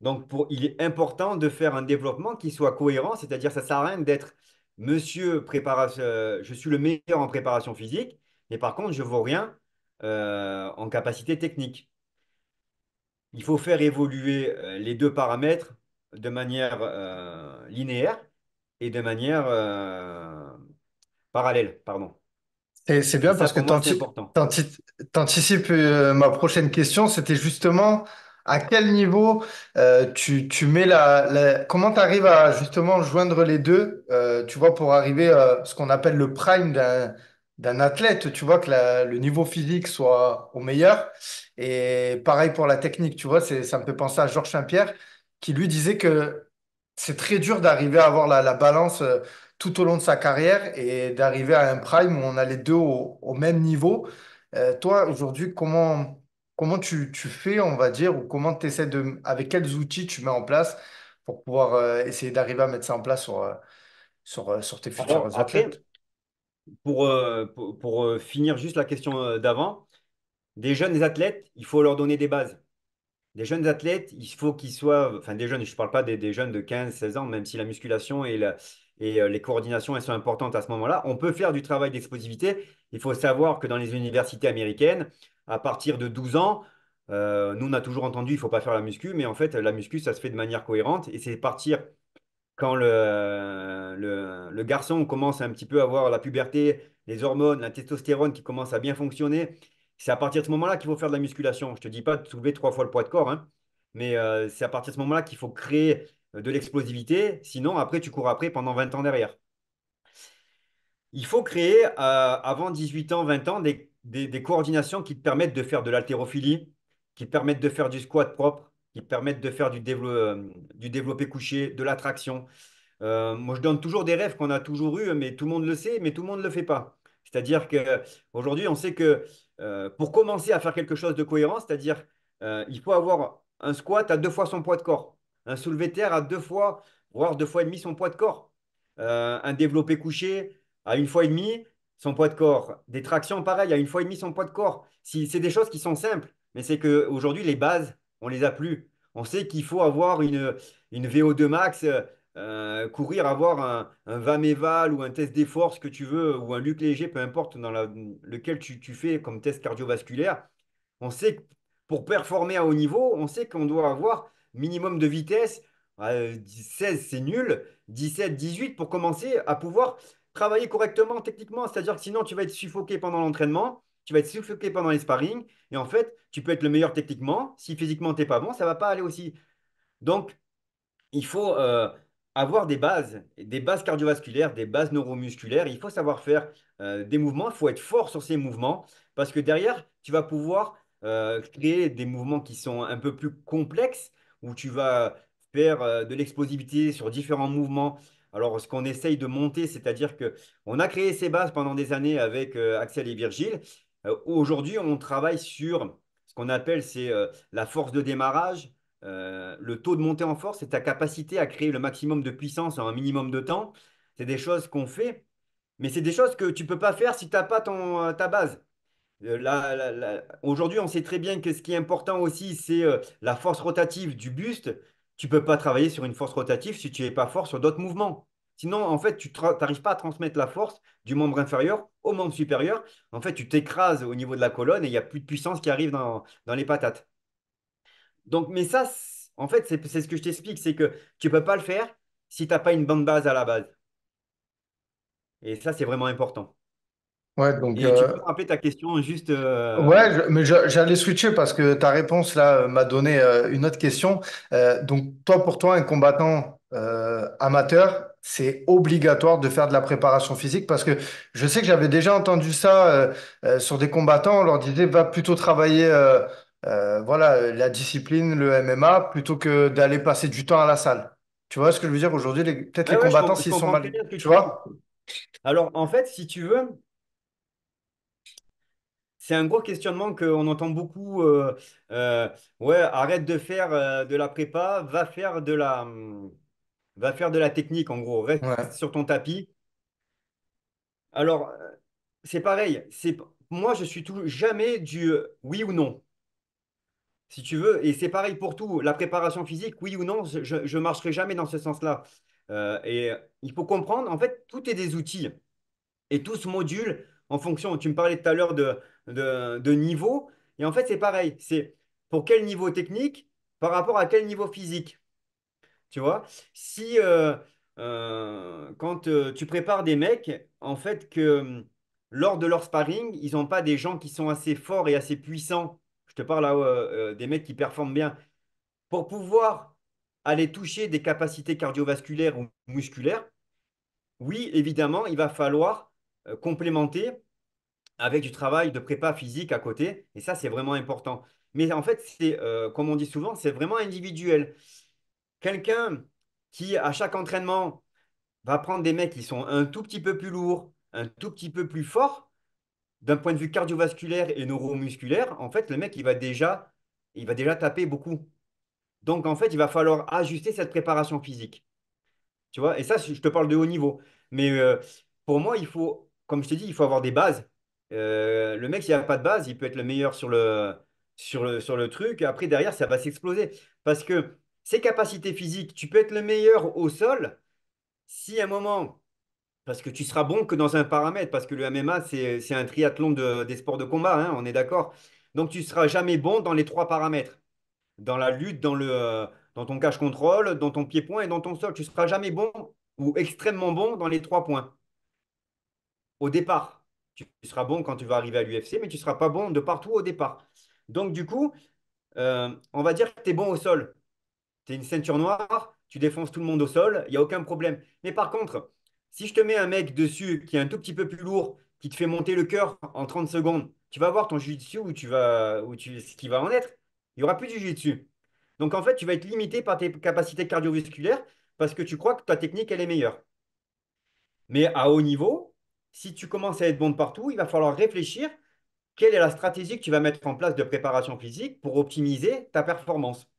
Donc, il est important de faire un développement qui soit cohérent, c'est-à-dire ça ne sert à rien d'être monsieur préparation, je suis le meilleur en préparation physique, mais par contre, je ne vaux rien en capacité technique. Il faut faire évoluer les deux paramètres de manière linéaire et de manière parallèle, pardon. C'est Et bien ça, parce que pour moi, c'est important. t'anticipes ma prochaine question. C'était justement à quel niveau tu mets comment tu arrives à justement joindre les deux, tu vois, pour arriver à ce qu'on appelle le prime d'un athlète, tu vois, que le niveau physique soit au meilleur. Et pareil pour la technique, tu vois, ça me fait penser à Georges Saint-Pierre qui lui disait que c'est très dur d'arriver à avoir la balance tout au long de sa carrière et d'arriver à un prime où on a les deux au même niveau. Toi, aujourd'hui, comment tu fais, on va dire, ou comment tu essaies avec quels outils tu mets en place pour pouvoir essayer d'arriver à mettre ça en place sur tes Alors, futurs après, athlètes? pour finir juste la question d'avant, des jeunes athlètes, il faut leur donner des bases. Des jeunes athlètes, il faut qu'ils soient, enfin des jeunes, je ne parle pas des jeunes de 15, 16 ans, même si la musculation et les coordinations, elles sont importantes à ce moment-là. On peut faire du travail d'explosivité. Il faut savoir que dans les universités américaines, à partir de 12 ans, nous, on a toujours entendu, il ne faut pas faire la muscu, mais en fait, la muscu, ça se fait de manière cohérente. Et c'est partir quand le garçon commence un petit peu à avoir la puberté, les hormones, la testostérone qui commence à bien fonctionner, c'est à partir de ce moment-là qu'il faut faire de la musculation. Je ne te dis pas de soulever 3 fois le poids de corps, hein, mais c'est à partir de ce moment-là qu'il faut créer de l'explosivité. Sinon, après, tu cours après pendant 20 ans derrière. Il faut créer, avant 18 ans, 20 ans, des coordinations qui te permettent de faire de l'haltérophilie, qui te permettent de faire du squat propre, qui te permettent de faire du développé couché, de la traction. Moi, je donne toujours des rêves qu'on a toujours eus, mais tout le monde le sait, mais tout le monde ne le fait pas. C'est-à-dire qu'aujourd'hui, on sait que pour commencer à faire quelque chose de cohérent, c'est-à-dire il faut avoir un squat à 2 fois son poids de corps, un soulevé de terre à 2 fois, voire 2 fois et demi son poids de corps, un développé couché à 1 fois et demi son poids de corps, des tractions pareil à 1 fois et demi son poids de corps. Si, c'est des choses qui sont simples, mais c'est qu'aujourd'hui, les bases, on les a plus. On sait qu'il faut avoir une VO2 max. Courir, avoir un VAMEVAL ou un test des forces que tu veux, ou un Luc léger, peu importe lequel tu fais comme test cardiovasculaire, on sait que pour performer à haut niveau, on sait qu'on doit avoir minimum de vitesse. 16, c'est nul. 17, 18 pour commencer à pouvoir travailler correctement techniquement. C'est-à-dire que sinon, tu vas être suffoqué pendant l'entraînement, tu vas être suffoqué pendant les sparring. Et en fait, tu peux être le meilleur techniquement. Si physiquement, tu n'es pas bon, ça ne va pas aller aussi. Donc, il faut avoir des bases cardiovasculaires, des bases neuromusculaires. Il faut savoir faire des mouvements. Il faut être fort sur ces mouvements parce que derrière, tu vas pouvoir créer des mouvements qui sont un peu plus complexes où tu vas faire de l'explosivité sur différents mouvements. Alors, ce qu'on essaye de monter, c'est-à-dire que on a créé ces bases pendant des années avec Axel et Virgile. Aujourd'hui, on travaille sur ce qu'on appelle la force de démarrage, le taux de montée en force et ta capacité à créer le maximum de puissance en un minimum de temps. C'est des choses qu'on fait, mais c'est des choses que tu ne peux pas faire si tu n'as pas ta base. Aujourd'hui, on sait très bien que ce qui est important aussi, c'est la force rotative du buste. Tu ne peux pas travailler sur une force rotative si tu n'es pas fort sur d'autres mouvements. Sinon, en fait, tu n'arrives pas à transmettre la force du membre inférieur au membre supérieur. En fait, tu t'écrases au niveau de la colonne et il n'y a plus de puissance qui arrive dans les patates. Donc, mais ça, en fait, c'est ce que je t'explique, c'est que tu ne peux pas le faire si tu n'as pas une bonne base à la base. Et ça, c'est vraiment important. Ouais, donc Et tu peux rappeler ta question juste. ouais, mais j'allais switcher parce que ta réponse là m'a donné une autre question. Donc toi, pour toi, un combattant amateur, c'est obligatoire de faire de la préparation physique parce que je sais que j'avais déjà entendu ça sur des combattants. On leur disait va plutôt travailler voilà la discipline, le MMA, plutôt que d'aller passer du temps à la salle. Tu vois ce que je veux dire aujourd'hui? Peut-être Ouais, les ouais, combattants je s'ils sont comprends très mal, bien ce que tu tu dis. vois? Alors, en fait, si tu veux, c'est un gros questionnement qu'on entend beaucoup. Euh, ouais, arrête de faire de la prépa, va faire de la technique, en gros. Reste Ouais. sur ton tapis. Alors, c'est pareil. Moi, je suis jamais du oui ou non, si tu veux. Et c'est pareil pour tout. La préparation physique, oui ou non, je marcherai jamais dans ce sens-là. Et il faut comprendre, en fait, tout est des outils. Et tout se module en fonction. Tu me parlais tout à l'heure de niveau. Et en fait, c'est pareil. C'est pour quel niveau technique par rapport à quel niveau physique. Tu vois, si quand tu prépares des mecs, en fait, que lors de leur sparring, ils n'ont pas des gens qui sont assez forts et assez puissants. Je te parle là, des mecs qui performent bien. Pour pouvoir aller toucher des capacités cardiovasculaires ou musculaires, oui, évidemment, il va falloir complémenter avec du travail de prépa physique à côté. Et ça, c'est vraiment important. Mais en fait, comme on dit souvent, c'est vraiment individuel. Quelqu'un qui, à chaque entraînement, va prendre des mecs qui sont un tout petit peu plus lourds, un tout petit peu plus forts, d'un point de vue cardiovasculaire et neuromusculaire, en fait, le mec, il va déjà taper beaucoup. Donc, en fait, il va falloir ajuster cette préparation physique. Tu vois, et ça, je te parle de haut niveau. Mais pour moi, comme je t'ai dit, il faut avoir des bases. Le mec, s'il n'a pas de base, il peut être le meilleur sur le truc. Après, derrière, ça va s'exploser. Parce que ses capacités physiques, tu peux être le meilleur au sol si à un moment, parce que tu seras bon que dans un paramètre, parce que le MMA, c'est un triathlon des sports de combat, hein, on est d'accord. Donc, tu seras jamais bon dans les trois paramètres dans la lutte, dans ton cache contrôle, dans ton pied-point et dans ton sol. Tu ne seras jamais bon ou extrêmement bon dans les trois points. Au départ, tu seras bon quand tu vas arriver à l'UFC, mais tu ne seras pas bon de partout au départ. Donc, du coup, on va dire que tu es bon au sol. Tu es une ceinture noire, tu défonces tout le monde au sol, il n'y a aucun problème. Mais par contre, si je te mets un mec dessus qui est un tout petit peu plus lourd, qui te fait monter le cœur en 30 secondes, tu vas voir ton jiu-jitsu ce qui va en être. Il n'y aura plus de jiu-jitsu. Donc en fait, tu vas être limité par tes capacités cardiovasculaires parce que tu crois que ta technique, elle est meilleure. Mais à haut niveau, si tu commences à être bon de partout, il va falloir réfléchir quelle est la stratégie que tu vas mettre en place de préparation physique pour optimiser ta performance.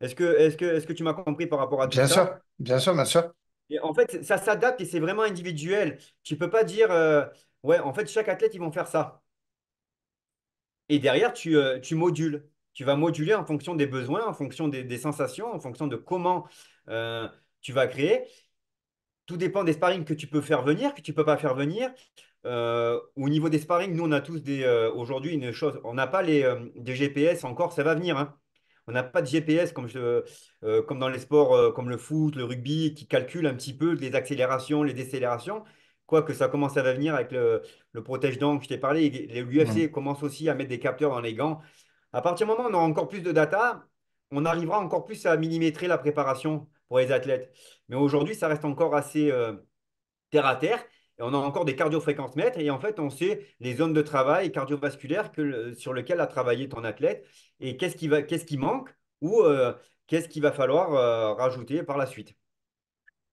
Est-ce que tu m'as compris par rapport à tout Bien ça? sûr, bien sûr, bien sûr. Et en fait, ça s'adapte et c'est vraiment individuel. Tu peux pas dire, ouais, en fait, chaque athlète, ils vont faire ça. Et derrière, tu modules. Tu vas moduler en fonction des besoins, en fonction des sensations, en fonction de comment euh, tu vas créer. Tout dépend des sparring que tu peux faire venir, que tu peux pas faire venir. Au niveau des sparring, nous, on a tous aujourd'hui une chose. On n'a pas des GPS encore, ça va venir, hein. On n'a pas de GPS comme dans les sports comme le foot, le rugby, qui calcule un petit peu les accélérations, les décélérations. Quoique ça commence à venir avec le protège-dents que je t'ai parlé. Mm. L'UFC commence aussi à mettre des capteurs dans les gants. À partir du moment où on aura encore plus de data, on arrivera encore plus à millimétrer la préparation pour les athlètes. Mais aujourd'hui, ça reste encore assez terre à terre. Et on a encore des cardiofréquences mètres. Et en fait, on sait les zones de travail cardiovasculaires sur lesquelles a travaillé ton athlète et qu'est-ce qui manque ou qu'est-ce qu'il va falloir rajouter par la suite.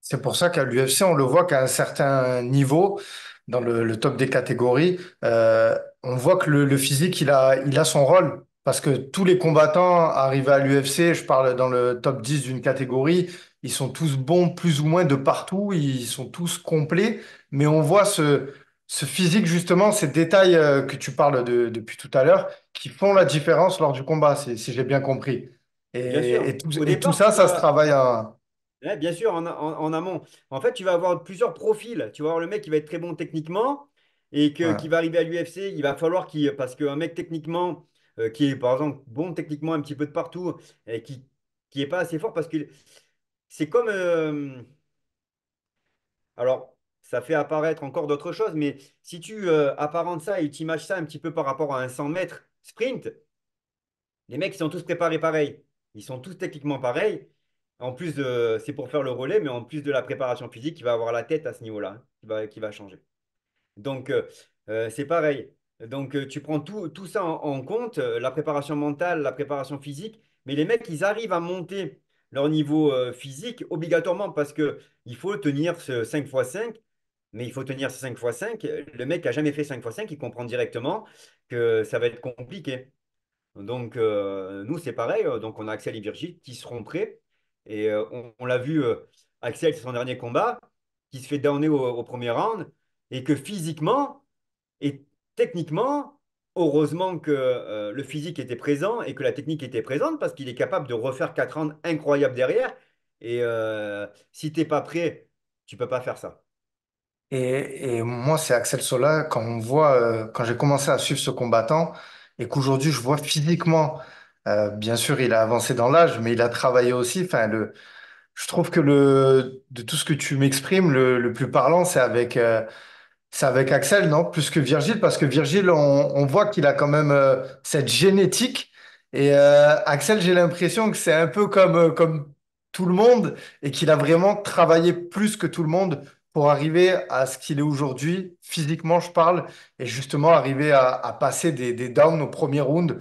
C'est pour ça qu'à l'UFC, on le voit qu'à un certain niveau, dans le top des catégories, on voit que le physique, il a son rôle. Parce que tous les combattants arrivés à l'UFC, je parle dans le top 10 d'une catégorie, ils sont tous bons plus ou moins de partout, ils sont tous complets, mais on voit ce physique, justement, ces détails que tu parles depuis tout à l'heure, qui font la différence lors du combat, si j'ai bien compris. Bien sûr, au Et tout départ, ça, ça se travaille à... ouais, bien sûr, en amont. En fait, tu vas avoir plusieurs profils. Tu vas avoir le mec qui va être très bon techniquement et qui Ouais. va arriver à l'UFC. Il va falloir parce qu'un mec techniquement, qui est par exemple bon techniquement un petit peu de partout et qui est pas assez fort parce que c'est comme, alors, ça fait apparaître encore d'autres choses. Mais si tu apparentes ça et tu images ça un petit peu par rapport à un 100 mètres sprint, les mecs, ils sont tous préparés pareil. Ils sont tous techniquement pareils. En plus de, c'est pour faire le relais, mais en plus de la préparation physique, il va avoir la tête à ce niveau-là, hein, qui va changer. Donc, c'est pareil. Donc, tu prends tout ça en compte, la préparation mentale, la préparation physique, mais les mecs, ils arrivent à monter leur niveau physique obligatoirement parce que il faut tenir ce 5 x 5, mais il faut tenir ce 5 x 5. Le mec qui a jamais fait 5 x 5, il comprend directement que ça va être compliqué. Donc, nous, c'est pareil. Donc, on a Axel et Virgile qui seront prêts. Et on l'a vu, Axel, c'est son dernier combat, qui se fait downer au premier round. Et que physiquement et techniquement, heureusement que le physique était présent et que la technique était présente parce qu'il est capable de refaire 4 rounds incroyables derrière. Et si t'es pas prêt, tu peux pas faire ça. Et moi, c'est Axel Sola, quand on voit, quand j'ai commencé à suivre ce combattant et qu'aujourd'hui je vois physiquement, bien sûr, il a avancé dans l'âge, mais il a travaillé aussi. Enfin, je trouve que de tout ce que tu m'exprimes, le plus parlant, c'est avec Axel, non? Plus que Virgile, parce que Virgile, on voit qu'il a quand même cette génétique. Et Axel, j'ai l'impression que c'est un peu comme tout le monde et qu'il a vraiment travaillé plus que tout le monde pour arriver à ce qu'il est aujourd'hui, physiquement, je parle, et justement arriver à passer des downs au premier round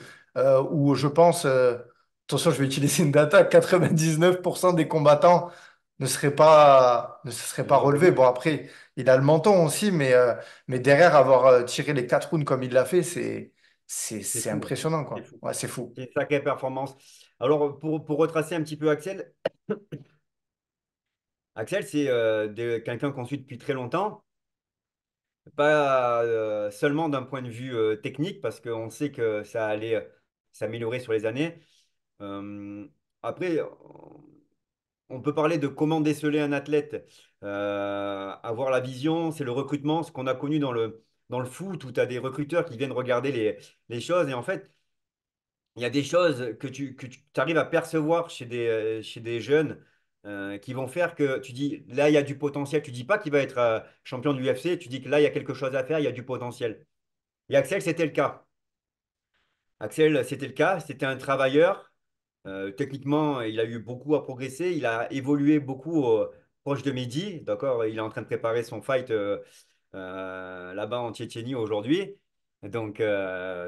où je pense, attention, je vais utiliser une data, 99% des combattants ne se seraient Ils pas l'auraient relevés. tenu. Bon, après. Il a le menton aussi, mais derrière avoir tiré les 4 rounds comme il l'a fait, C'est c'est fou. impressionnant, C'est quoi. fou. Ouais, c'est fou. C'est une sacrée performance. Alors, pour retracer un petit peu Axel, Axel, c'est quelqu'un qu'on suit depuis très longtemps. Pas seulement d'un point de vue technique, parce qu'on sait que ça allait s'améliorer sur les années. Euh, Après, on peut parler de comment déceler un athlète. Avoir la vision, c'est le recrutement, ce qu'on a connu dans le foot, où tu as des recruteurs qui viennent regarder les choses. Et en fait, il y a des choses que tu arrives à percevoir chez des jeunes qui vont faire que tu dis, là, il y a du potentiel. Tu dis pas qu'il va être champion de l'UFC, tu dis que là, il y a quelque chose à faire, il y a du potentiel. Et Axel, c'était le cas. Axel, c'était le cas, c'était un travailleur. Techniquement, il a eu beaucoup à progresser. Il a évolué beaucoup proche de Mehdi. D'accord, il est en train de préparer son fight là-bas en Tchétchénie aujourd'hui. Donc,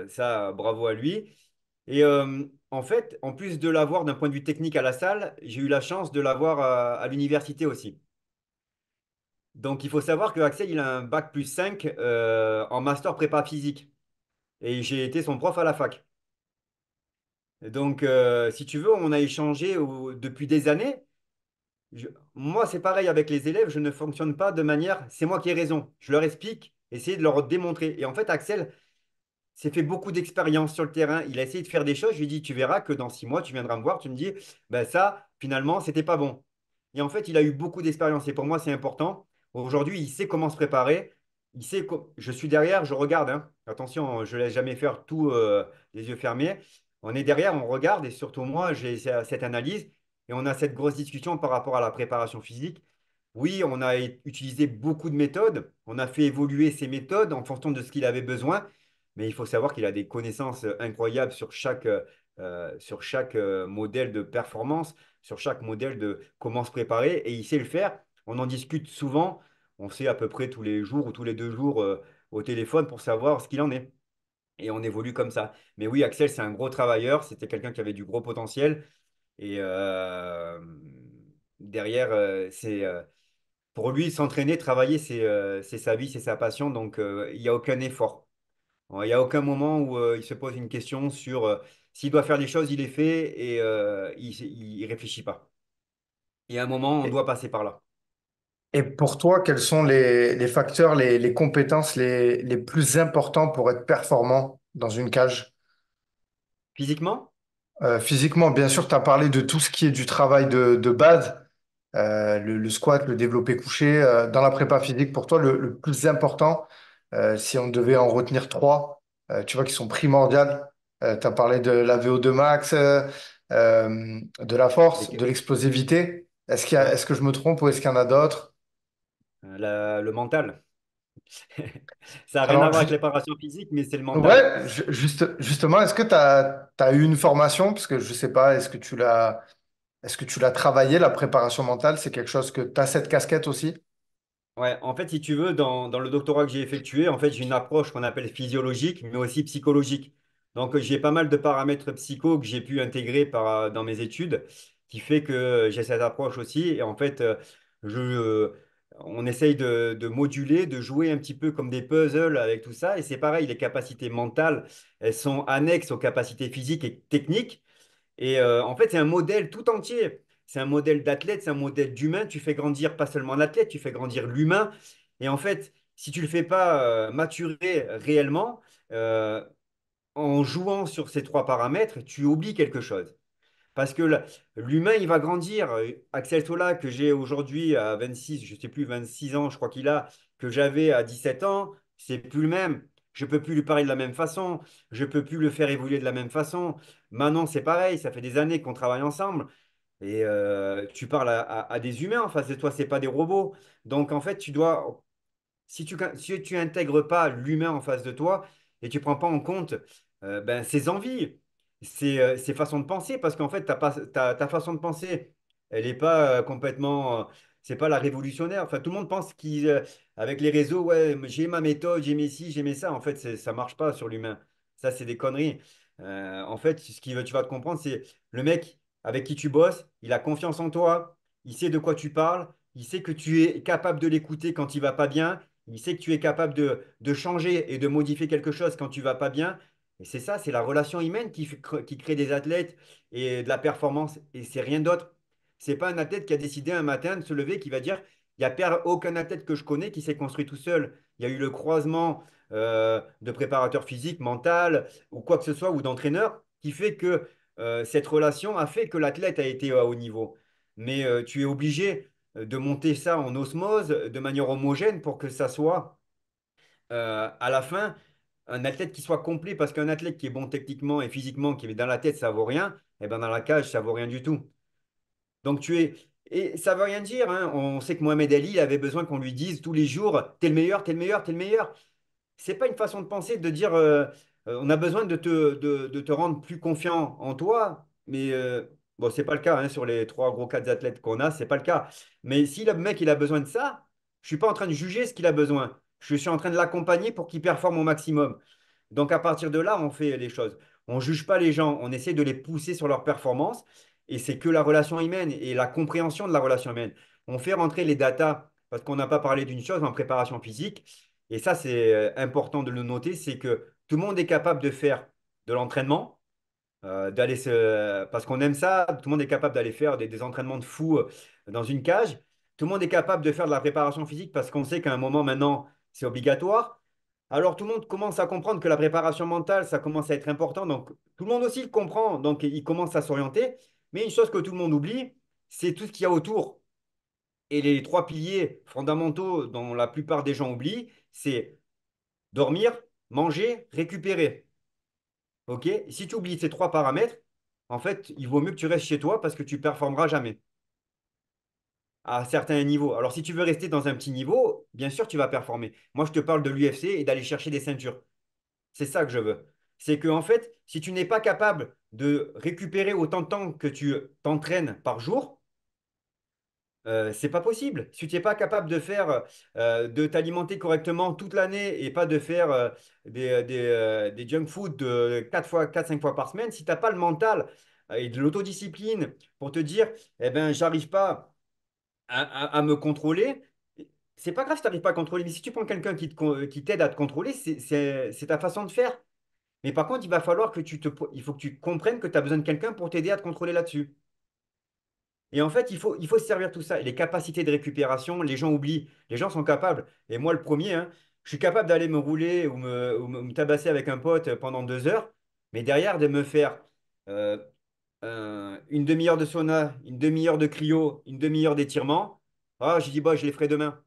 ça, bravo à lui. Et en fait, en plus de l'avoir d'un point de vue technique à la salle, j'ai eu la chance de l'avoir à l'université aussi. Donc, il faut savoir que Axel, il a un bac plus 5 en master prépa physique. Et j'ai été son prof à la fac. Donc, si tu veux, on a échangé depuis des années. Moi, c'est pareil avec les élèves, je ne fonctionne pas de manière, c'est moi qui ai raison. Je leur explique, essayer de leur démontrer. Et en fait, Axel s'est fait beaucoup d'expérience sur le terrain. Il a essayé de faire des choses. Je lui ai dit, tu verras que dans 6 mois, tu viendras me voir, tu me dis, ben ça, finalement, c'était pas bon. Et en fait, il a eu beaucoup d'expérience. Et pour moi, c'est important. Aujourd'hui, il sait comment se préparer. Je suis derrière, je regarde, hein. Attention, je ne laisse jamais faire tout les yeux fermés. On est derrière, on regarde. Et surtout, moi, j'ai cette analyse. Et on a cette grosse discussion par rapport à la préparation physique. Oui, on a utilisé beaucoup de méthodes. On a fait évoluer ces méthodes en fonction de ce qu'il avait besoin. Mais il faut savoir qu'il a des connaissances incroyables sur chaque modèle de performance, sur chaque modèle de comment se préparer, et il sait le faire. On en discute souvent, on sait à peu près tous les jours ou tous les 2 jours au téléphone pour savoir ce qu'il en est. Et on évolue comme ça. Mais oui, Axel, c'est un gros travailleur, c'était quelqu'un qui avait du gros potentiel. Et derrière, pour lui, s'entraîner, travailler, c'est sa vie, c'est sa passion, donc il n'y a aucun effort. Il n'y a aucun moment où il se pose une question sur s'il doit faire les choses, il les fait et il réfléchit pas. Il y a un moment, on Et, doit passer par là. et pour toi, quels sont les facteurs, les compétences les plus importants pour être performant dans une cage? Physiquement, Physiquement, bien sûr, tu as parlé de tout ce qui est du travail de base, le squat, le développé couché. Dans la prépa physique, pour toi, le plus important, si on devait en retenir trois, tu vois, qui sont primordiales. Tu as parlé de la VO2 max, de la force, de lesquels? l'explosivité. Ouais. Est-ce que je me trompe ou est-ce qu'il y en a d'autres? Le mental. Ça n'a rien à Alors, voir avec la préparation physique, mais c'est le mental. ouais, justement, est-ce que tu as eu une formation? Parce que je sais pas, est-ce que tu l'as travaillé, la préparation mentale? C'est quelque chose que tu as cette casquette aussi? Ouais, en fait, si tu veux, dans le doctorat que j'ai effectué, en fait, j'ai une approche qu'on appelle physiologique, mais aussi psychologique. Donc, j'ai pas mal de paramètres psycho que j'ai pu intégrer dans mes études, qui fait que j'ai cette approche aussi. Et en fait, on essaye de moduler, de jouer un petit peu comme des puzzles avec tout ça. Et c'est pareil, les capacités mentales, elles sont annexes aux capacités physiques et techniques. Et en fait, c'est un modèle tout entier. C'est un modèle d'athlète, c'est un modèle d'humain. Tu fais grandir pas seulement l'athlète, tu fais grandir l'humain. Et en fait, si tu le fais pas maturer réellement, euh, en jouant sur ces trois paramètres, tu oublies quelque chose. Parce que l'humain, il va grandir. Axel Tola, que j'ai aujourd'hui à 26, je sais plus, 26 ans, je crois qu'il a, que j'avais à 17 ans, c'est plus le même. Je peux plus lui parler de la même façon. Je peux plus le faire évoluer de la même façon. Manon, c'est pareil. Ça fait des années qu'on travaille ensemble. Et tu parles à des humains en face de toi, c'est pas des robots. Donc, en fait, si tu intègres pas l'humain en face de toi et tu prends pas en compte ben, ses envies, ses façons de penser, parce qu'en fait, ta façon de penser, elle n'est pas complètement, c'est pas la révolutionnaire. Enfin, tout le monde pense avec les réseaux, ouais, j'ai ma méthode, j'ai mes ci, j'ai mes ça. En fait, ça marche pas sur l'humain. Ça, c'est des conneries. En fait, tu vas te comprendre, c'est le mec avec qui tu bosses, il a confiance en toi, il sait de quoi tu parles, il sait que tu es capable de l'écouter quand il va pas bien. Il sait que tu es capable de changer et de modifier quelque chose quand tu vas pas bien. Et c'est ça, c'est la relation humaine qui crée des athlètes et de la performance. Et c'est rien d'autre. C'est pas un athlète qui a décidé un matin de se lever qui va dire, il n'y a aucun athlète que je connais qui s'est construit tout seul. Il y a eu le croisement de préparateur physique, mental ou quoi que ce soit, ou d'entraîneur, qui fait que cette relation a fait que l'athlète a été à haut niveau. Mais tu es obligé de monter ça en osmose de manière homogène pour que ça soit à la fin un athlète qui soit complet, parce qu'un athlète qui est bon techniquement et physiquement, qui est dans la tête, ça vaut rien, et ben dans la cage, ça vaut rien du tout. Donc et ça veut rien dire, hein. On sait que Mohamed Ali, il avait besoin qu'on lui dise tous les jours, t'es le meilleur, t'es le meilleur, t'es le meilleur. C'est pas une façon de penser de dire on a besoin de te rendre plus confiant en toi, mais bon, c'est pas le cas hein, sur les trois gros quatre athlètes qu'on a, c'est pas le cas. Mais si le mec il a besoin de ça, je suis pas en train de juger ce qu'il a besoin. Je suis en train de l'accompagner pour qu'il performe au maximum. Donc à partir de là, on fait les choses. On juge pas les gens, on essaie de les pousser sur leur performance, et c'est que la relation humaine et la compréhension de la relation humaine. On fait rentrer les datas parce qu'on n'a pas parlé d'une chose en préparation physique. Et ça, c'est important de le noter, c'est que tout le monde est capable de faire de l'entraînement, parce qu'on aime ça, tout le monde est capable d'aller faire des entraînements de fou dans une cage. Tout le monde est capable de faire de la préparation physique parce qu'on sait qu'à un moment maintenant, c'est obligatoire. Alors tout le monde commence à comprendre que la préparation mentale, ça commence à être important. Donc tout le monde aussi le comprend, donc il commence à s'orienter. Mais une chose que tout le monde oublie, c'est tout ce qu'il y a autour. Et les trois piliers fondamentaux dont la plupart des gens oublient, c'est dormir, manger, récupérer. OK? Si tu oublies ces trois paramètres, en fait, il vaut mieux que tu restes chez toi parce que tu performeras jamais à certains niveaux. Alors, si tu veux rester dans un petit niveau, bien sûr, tu vas performer. Moi, je te parle de l'UFC et d'aller chercher des ceintures. C'est ça que je veux. C'est que, en fait, si tu n'es pas capable de récupérer autant de temps que tu t'entraînes par jour, c'est pas possible. Si tu n'es pas capable de t'alimenter correctement toute l'année et pas de faire des junk food de 5 fois par semaine, si tu n'as pas le mental et de l'autodiscipline pour te dire, eh ben, j'arrive pas à me contrôler, c'est pas grave si tu n'arrives pas à contrôler, mais si tu prends quelqu'un qui t'aide à te contrôler, c'est ta façon de faire. Mais par contre, il va falloir il faut que tu comprennes que tu as besoin de quelqu'un pour t'aider à te contrôler là-dessus. Et en fait, il faut se servir de tout ça. Et les capacités de récupération, les gens oublient. Les gens sont capables. Et moi, le premier, hein, je suis capable d'aller me rouler ou me tabasser avec un pote pendant 2 heures. Mais derrière, de me faire euh, une demi-heure de sauna, une demi-heure de cryo, une demi-heure d'étirement, ah, je dis, bah, je les ferai demain.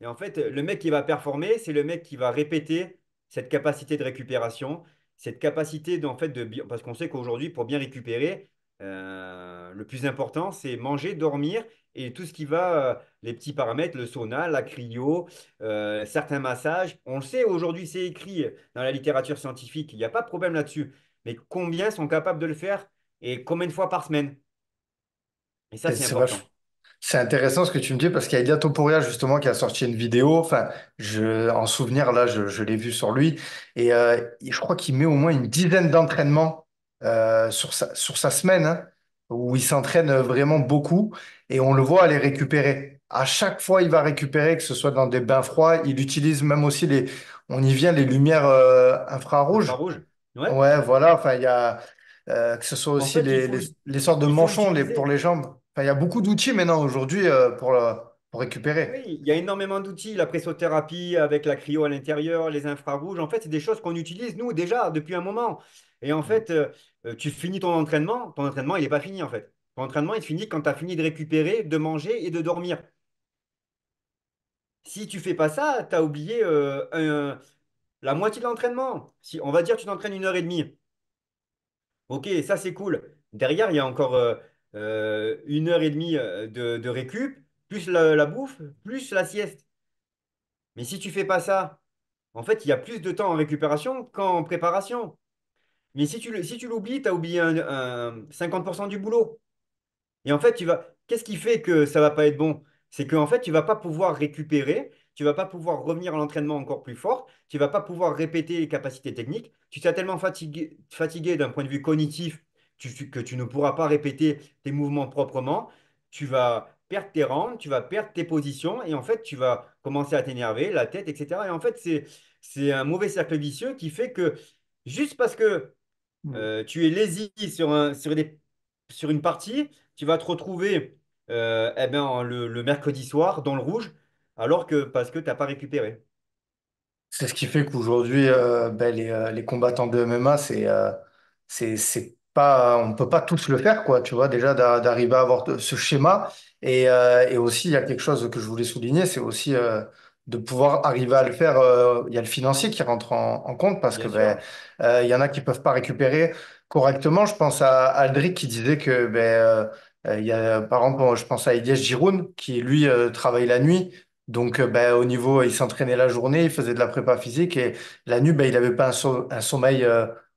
Et en fait, le mec qui va performer, c'est le mec qui va répéter cette capacité de récupération, cette capacité en fait, parce qu'on sait qu'aujourd'hui, pour bien récupérer, Le plus important, c'est manger, dormir et tout ce qui va, les petits paramètres, le sauna, la cryo, certains massages. On le sait aujourd'hui, c'est écrit dans la littérature scientifique, il n'y a pas de problème là-dessus. Mais combien sont capables de le faire et combien de fois par semaine? Et ça, Et c'est c'est important. c'est intéressant ce que tu me dis parce qu'il y a Elia Topuria justement qui a sorti une vidéo. Enfin, en souvenir là, je l'ai vu sur lui et je crois qu'il met au moins une dizaine d'entraînements sur sa semaine hein, où il s'entraîne vraiment beaucoup et on le voit aller récupérer. À chaque fois, il va récupérer, que ce soit dans des bains froids, il utilise même aussi on y vient les lumières infrarouges. Infrarouge? Ouais. Ouais, voilà. Enfin, il y a que ce soit En aussi fait, les sortes de il faut manchons pour utiliser. les jambes. Enfin, il y a beaucoup d'outils maintenant aujourd'hui pour récupérer. Oui, il y a énormément d'outils, la pressothérapie avec la cryo à l'intérieur, les infrarouges. En fait, c'est des choses qu'on utilise, nous, déjà, depuis un moment. Et en fait, tu finis ton entraînement, il n'est pas fini, en fait. Ton entraînement, il finit quand tu as fini de récupérer, de manger et de dormir. Si tu fais pas ça, tu as oublié la moitié de l'entraînement. Si, on va dire tu t'entraînes 1 heure et demie. Ok, ça, c'est cool. Derrière, il y a encore 1 heure et demie de récup, plus la bouffe, plus la sieste. Mais si tu fais pas ça, en fait, il y a plus de temps en récupération qu'en préparation. Mais si tu l'oublies, tu as oublié 50% du boulot. Et en fait, qu'est-ce qui fait que ça va pas être bon? C'est qu'en fait, tu vas pas pouvoir récupérer, tu vas pas pouvoir revenir à l'entraînement encore plus fort, tu vas pas pouvoir répéter les capacités techniques. Tu seras tellement fatigué d'un point de vue cognitif que tu ne pourras pas répéter tes mouvements proprement. Tu vas perdre tes rangs, tu vas perdre tes positions et en fait, tu vas commencer à t'énerver, la tête, etc. Et en fait, c'est un mauvais cercle vicieux qui fait que juste parce que Mm. tu es lazy sur une partie, tu vas te retrouver eh ben, le mercredi soir dans le rouge, alors que parce que tu n'as pas récupéré. C'est ce qui fait qu'aujourd'hui, les combattants de MMA, c'est pas, on peut pas tous le faire, quoi, tu vois, déjà d'arriver à avoir ce schéma. Et aussi, il y a quelque chose que je voulais souligner, c'est aussi de pouvoir arriver à le faire. Il y a le financier qui rentre en compte parce que Bien sûr. il y en a qui peuvent pas récupérer correctement. Je pense à Aldric qui disait que, il y a, par exemple, je pense à Elias Giroud qui, lui, travaille la nuit. Donc, au niveau, il s'entraînait la journée, il faisait de la prépa physique et la nuit, il n'avait pas un sommeil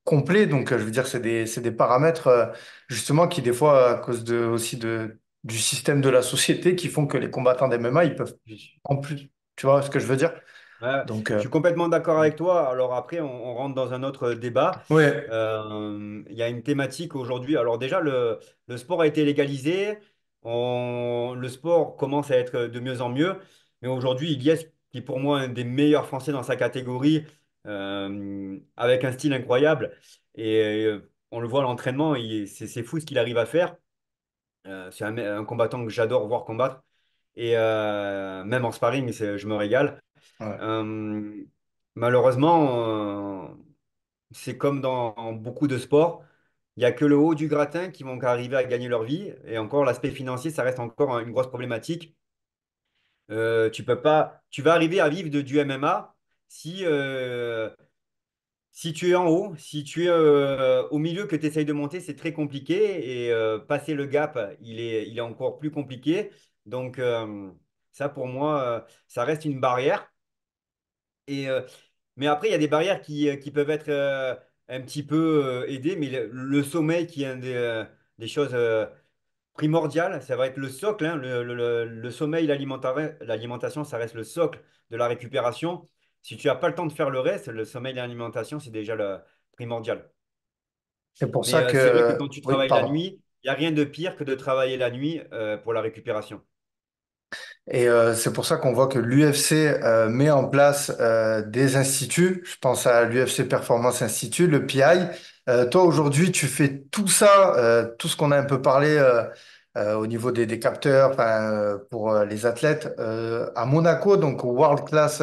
complet. Donc, je veux dire, c'est des paramètres justement qui, des fois, à cause aussi du système de la société, qui font que les combattants d'MMA, ils peuvent en plus. Tu vois ce que je veux dire? Ouais, Donc, je suis complètement d'accord avec toi. Alors après, on rentre dans un autre débat. ouais, Il y a une thématique aujourd'hui. Alors déjà, le sport a été légalisé. Le sport commence à être de mieux en mieux. Mais aujourd'hui, Ilyes, qui est pour moi un des meilleurs Français dans sa catégorie, avec un style incroyable. Et on le voit à l'entraînement, c'est fou ce qu'il arrive à faire. C'est un combattant que j'adore voir combattre. Et même en sparring, je me régale. ouais. Euh, Malheureusement, c'est comme dans beaucoup de sports, il n'y a que le haut du gratin qui vont arriver à gagner leur vie. Et encore, l'aspect financier, ça reste encore une grosse problématique. Tu peux pas, tu vas arriver à vivre du MMA si, si tu es en haut, si tu es au milieu que tu essayes de monter, c'est très compliqué. Et passer le gap, il est encore plus compliqué. Donc, ça, pour moi, ça reste une barrière. Et, mais après, il y a des barrières qui peuvent être un petit peu aidées, mais le sommeil qui est une des choses primordiales, ça va être le socle, hein. Le sommeil, l'alimentation, ça reste le socle de la récupération. Si tu n'as pas le temps de faire le reste, le sommeil et l'alimentation, c'est déjà le primordial. C'est pour Mais ça c'est vrai que que, quand tu oui, travailles la pardon. nuit, il n'y a rien de pire que de travailler la nuit pour la récupération. Et c'est pour ça qu'on voit que l'UFC met en place des instituts. Je pense à l'UFC Performance Institute, le PI. Toi, aujourd'hui, tu fais tout ça, tout ce qu'on a un peu parlé au niveau des capteurs, enfin, pour les athlètes, à Monaco, donc au World Class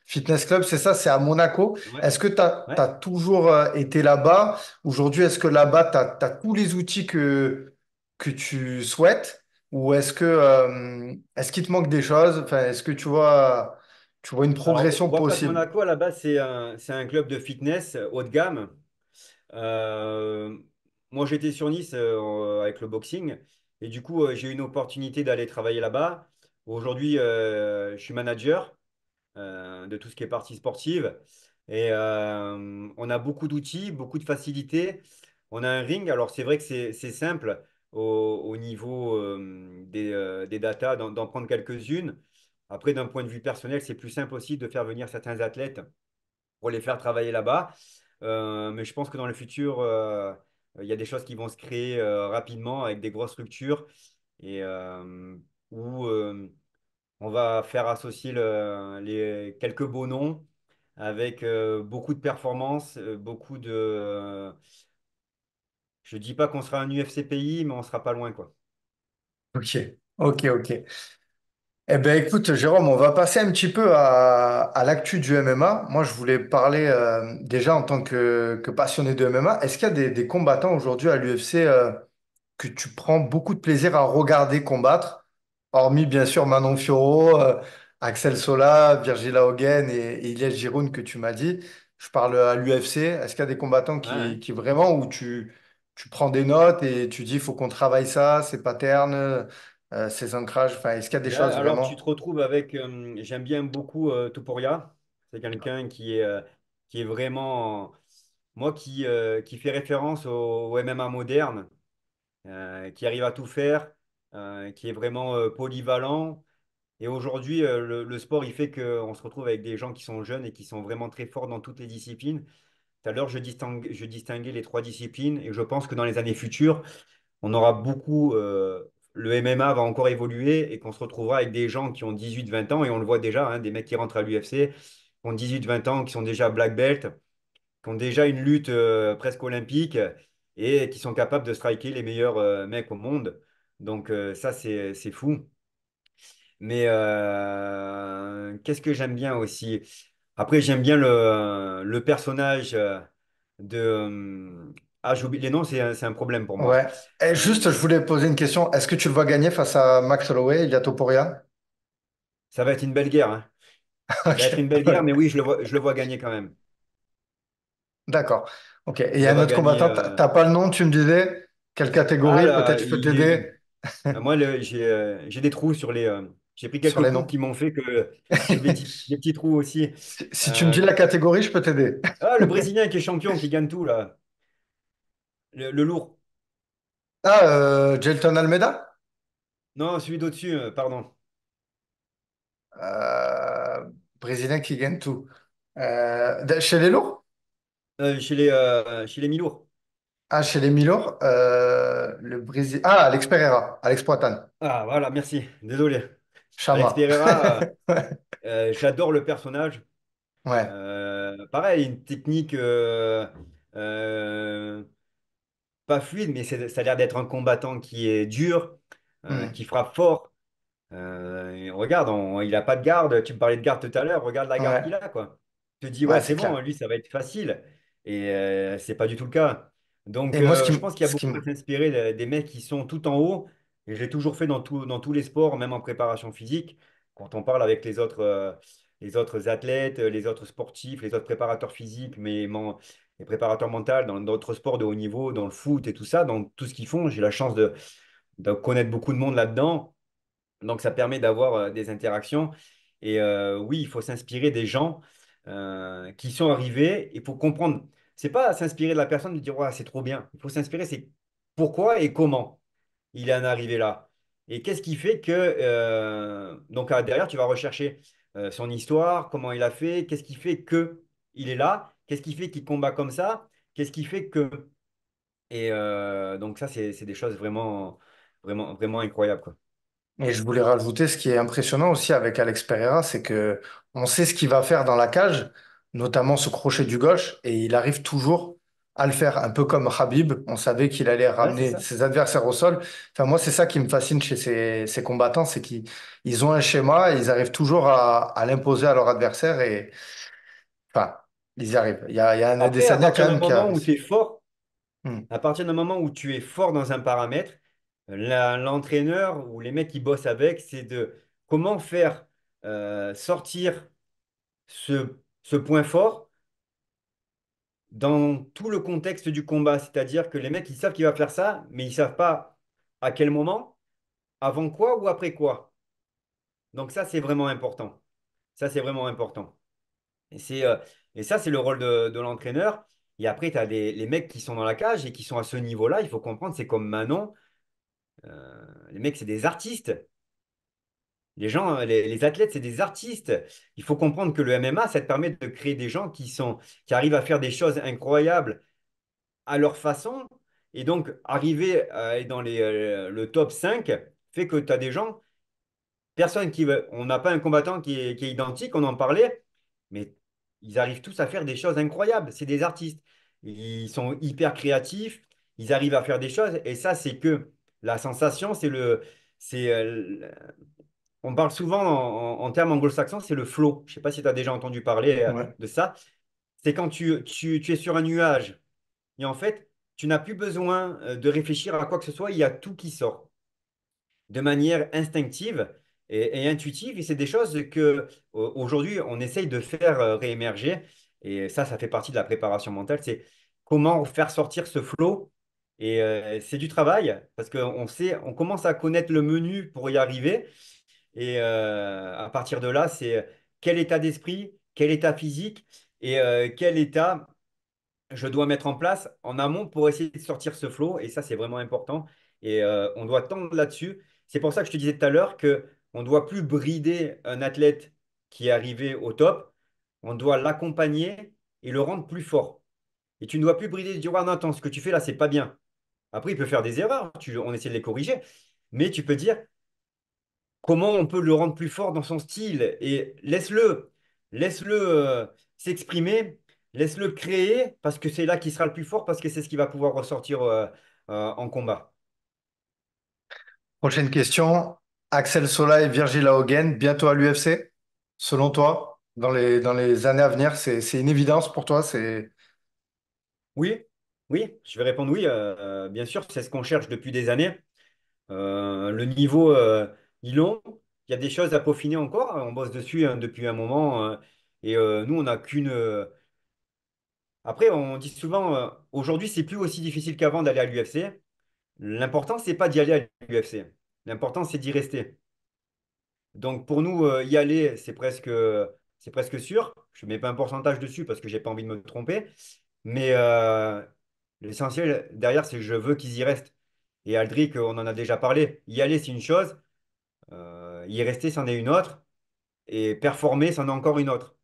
Fitness Club, c'est ça, c'est à Monaco. Ouais, Est-ce que tu as, ouais. toujours été là-bas? Aujourd'hui, est-ce que là-bas, tu as tous les outils que tu souhaites? Ou est-ce qu'il te manque des choses? Enfin, est-ce que tu vois une Alors, progression World Class possible? Monaco, à la base, c'est un club de fitness haut de gamme. Euh, moi, j'étais sur Nice avec le boxing et du coup, j'ai eu une opportunité d'aller travailler là-bas. Aujourd'hui, je suis manager de tout ce qui est partie sportive et on a beaucoup d'outils, beaucoup de facilités. On a un ring, alors c'est vrai que c'est simple au niveau des datas d'en prendre quelques-unes. Après, d'un point de vue personnel, c'est plus simple aussi de faire venir certains athlètes pour les faire travailler là-bas. Mais je pense que dans le futur, il y a des choses qui vont se créer rapidement avec des grosses structures et où on va faire associer les quelques beaux noms avec beaucoup de performances, beaucoup de. Je dis pas qu'on sera un UFC pays, mais on sera pas loin, quoi. Ok, ok, ok. Eh ben écoute, Jérôme, on va passer un petit peu à l'actu du MMA. Moi, je voulais parler déjà en tant que passionné de MMA. Est-ce qu'il y a des combattants aujourd'hui à l'UFC que tu prends beaucoup de plaisir à regarder combattre, hormis bien sûr Manon Fiorot, Axel Sola, Virgil Hogan et Ilyes Giroun que tu m'as dit. Je parle à l'UFC. Est-ce qu'il y a des combattants Ouais, ouais. qui vraiment où tu prends des notes et tu dis il faut qu'on travaille ça, ces patterns, ces ancrages. Enfin, est-ce qu'il y a des choses Alors, tu te vraiment? retrouves avec. J'aime bien beaucoup Topuria. C'est quelqu'un qui est vraiment. Moi, qui fait référence au MMA moderne, qui arrive à tout faire, qui est vraiment polyvalent. Et aujourd'hui, le sport, il fait qu'on se retrouve avec des gens qui sont jeunes et qui sont vraiment très forts dans toutes les disciplines. Tout à l'heure, je distinguais les trois disciplines et je pense que dans les années futures, on aura beaucoup. Le MMA va encore évoluer et qu'on se retrouvera avec des gens qui ont 18-20 ans et on le voit déjà, hein, des mecs qui rentrent à l'UFC, qui ont 18-20 ans, qui sont déjà black belt, qui ont déjà une lutte presque olympique et qui sont capables de striker les meilleurs mecs au monde. Donc, ça, c'est fou. Mais qu'est-ce que j'aime bien aussi? Après, j'aime bien le personnage de... ah, j'oublie les noms, c'est un problème pour moi. Ouais. Et juste, je Euh, voulais poser une question. Est-ce que tu le vois gagner face à Max Holloway, Ilia Topuria? Ça va être une belle guerre, hein. Ça va être une Ok. belle guerre, mais oui, je le vois gagner quand même. D'accord. Ok. Et il Je y a le un vois autre gagner. combattant, t'as pas le nom, tu me disais? Quelle Ah catégorie? là, Peut-être je peux t'aider moi, j'ai des trous sur les. J'ai pris sur quelques les coups noms. qui m'ont fait que j'ai des petits trous aussi. Si tu me dis Euh, la catégorie, je peux t'aider. ah, le Brésilien qui est champion, qui gagne tout, là. Le lourd. Ah, Jelton Almeida? Non, celui d'au-dessus, pardon. Euh, Brésilien qui gagne tout. Chez les lourds? Chez les mi-lourds. Ah, chez les mi-lourds, le Brésil. Ah, Alex Pereira, Alex Poatan, Ah, voilà, merci. Désolé. Alex Chama. Pereira, j'adore le personnage. Ouais. Pareil, une technique euh, pas fluide, mais ça a l'air d'être un combattant qui est dur, Hmm. qui frappe fort. Et regarde, il n'a pas de garde. Tu me parlais de garde tout à l'heure. Regarde la garde qu'il Ouais. a, quoi. Tu te dis, Ouais, ouais, c'est c'est bon, clair. lui, ça va être facile. Et c'est pas du tout le cas. Donc, Et moi, je pense qu'il y a ce qui beaucoup à s'inspirer des mecs qui sont tout en haut. Et je l'ai toujours fait dans tous les sports, même en préparation physique. Quand on parle avec les autres athlètes, les autres sportifs, les autres préparateurs physiques, mais les préparateurs mentaux dans d'autres sports de haut niveau, dans le foot et tout ça, dans tout ce qu'ils font, j'ai la chance de connaître beaucoup de monde là-dedans. Donc, ça permet d'avoir des interactions. Et oui, il faut s'inspirer des gens qui sont arrivés. Il faut comprendre. C'est pas s'inspirer de la personne de dire, ouais, c'est trop bien. Il faut s'inspirer, c'est pourquoi et comment il en est arrivé là. Et qu'est-ce qui fait que. Donc, derrière, tu vas rechercher son histoire, comment il a fait, qu'est-ce qui fait que il est là, qu'est-ce qui fait qu'il combat comme ça, qu'est-ce qui fait que. Et donc, ça, c'est des choses vraiment, vraiment, vraiment incroyables, quoi. Et je voulais rajouter ce qui est impressionnant aussi avec Alex Pereira, c'est que on sait ce qu'il va faire dans la cage, notamment ce crochet du gauche, et il arrive toujours à le faire, un peu comme Khabib. On savait qu'il allait Ouais, c'est ramener ça. ses adversaires au sol. Enfin, moi, c'est ça qui me fascine chez ces combattants, c'est qu'ils ont un schéma et ils arrivent toujours à l'imposer à leur adversaire et enfin, ils y arrivent. Il y a un Après, à Adesanya quand partir d'un même qui a moment où réussi. tu es fort, Hmm. à partir d'un moment où tu es fort dans un paramètre, l'entraîneur ou les mecs qui bossent avec, c'est de comment faire sortir ce point fort dans tout le contexte du combat. C'est-à-dire que les mecs, ils savent qu'il va faire ça, mais ils savent pas à quel moment, avant quoi ou après quoi. Donc ça, c'est vraiment important. Ça, c'est vraiment important. Et, et ça, c'est le rôle de l'entraîneur. Et après, tu as les mecs qui sont dans la cage et qui sont à ce niveau-là. Il faut comprendre, c'est comme Manon. Les mecs, c'est des artistes. Les gens, les athlètes, c'est des artistes. Il faut comprendre que le MMA, ça te permet de créer des gens qui arrivent à faire des choses incroyables à leur façon. Et donc, arriver à être dans le top 5 fait que tu as des gens, personne qui veut. On n'a pas un combattant qui est identique, on en parlait, mais ils arrivent tous à faire des choses incroyables. C'est des artistes. Ils sont hyper créatifs, ils arrivent à faire des choses. Et ça, c'est que la sensation, c'est, on parle souvent en termes anglo-saxons, c'est le flow. Je ne sais pas si tu as déjà entendu parler Ouais. de ça. C'est quand tu es sur un nuage et en fait, tu n'as plus besoin de réfléchir à quoi que ce soit, il y a tout qui sort de manière instinctive et intuitive. Et c'est des choses que aujourd'hui, on essaye de faire réémerger. Et ça fait partie de la préparation mentale. C'est comment faire sortir ce flow. Et c'est du travail parce qu'on sait, on commence à connaître le menu pour y arriver. Et à partir de là, c'est quel état d'esprit, quel état physique et quel état je dois mettre en place en amont pour essayer de sortir ce flow. Et ça, c'est vraiment important. Et on doit tendre là-dessus. C'est pour ça que je te disais tout à l'heure que on ne doit plus brider un athlète qui est arrivé au top. On doit l'accompagner et le rendre plus fort. Et tu ne dois plus brider et dire, ah non, attends, ce que tu fais là, c'est pas bien. Après, il peut faire des erreurs. On essaie de les corriger. Mais tu peux dire, comment on peut le rendre plus fort dans son style et laisse-le s'exprimer, laisse-le créer parce que c'est là qu'il sera le plus fort parce que c'est ce qui va pouvoir ressortir en combat. Prochaine question. Axel Sola et Virgil Ahogen, bientôt à l'UFC. Selon toi, dans les années à venir, c'est une évidence pour toi, c'est... Oui, oui, je vais répondre oui. Bien sûr, c'est ce qu'on cherche depuis des années. Le niveau, ils l'ont. Il y a des choses à peaufiner encore. On bosse dessus hein, depuis un moment. Et nous, on n'a qu'une. Après, on dit souvent, aujourd'hui, c'est plus aussi difficile qu'avant d'aller à l'UFC. L'important, c'est pas d'y aller à l'UFC. L'important, c'est d'y rester. Donc, pour nous, y aller, c'est presque sûr. Je ne mets pas un pourcentage dessus parce que j'ai pas envie de me tromper. Mais l'essentiel derrière, c'est que je veux qu'ils y restent. Et Aldric, on en a déjà parlé. Y aller, c'est une chose. Y rester, c'en est une autre. Et performer, c'en est encore une autre.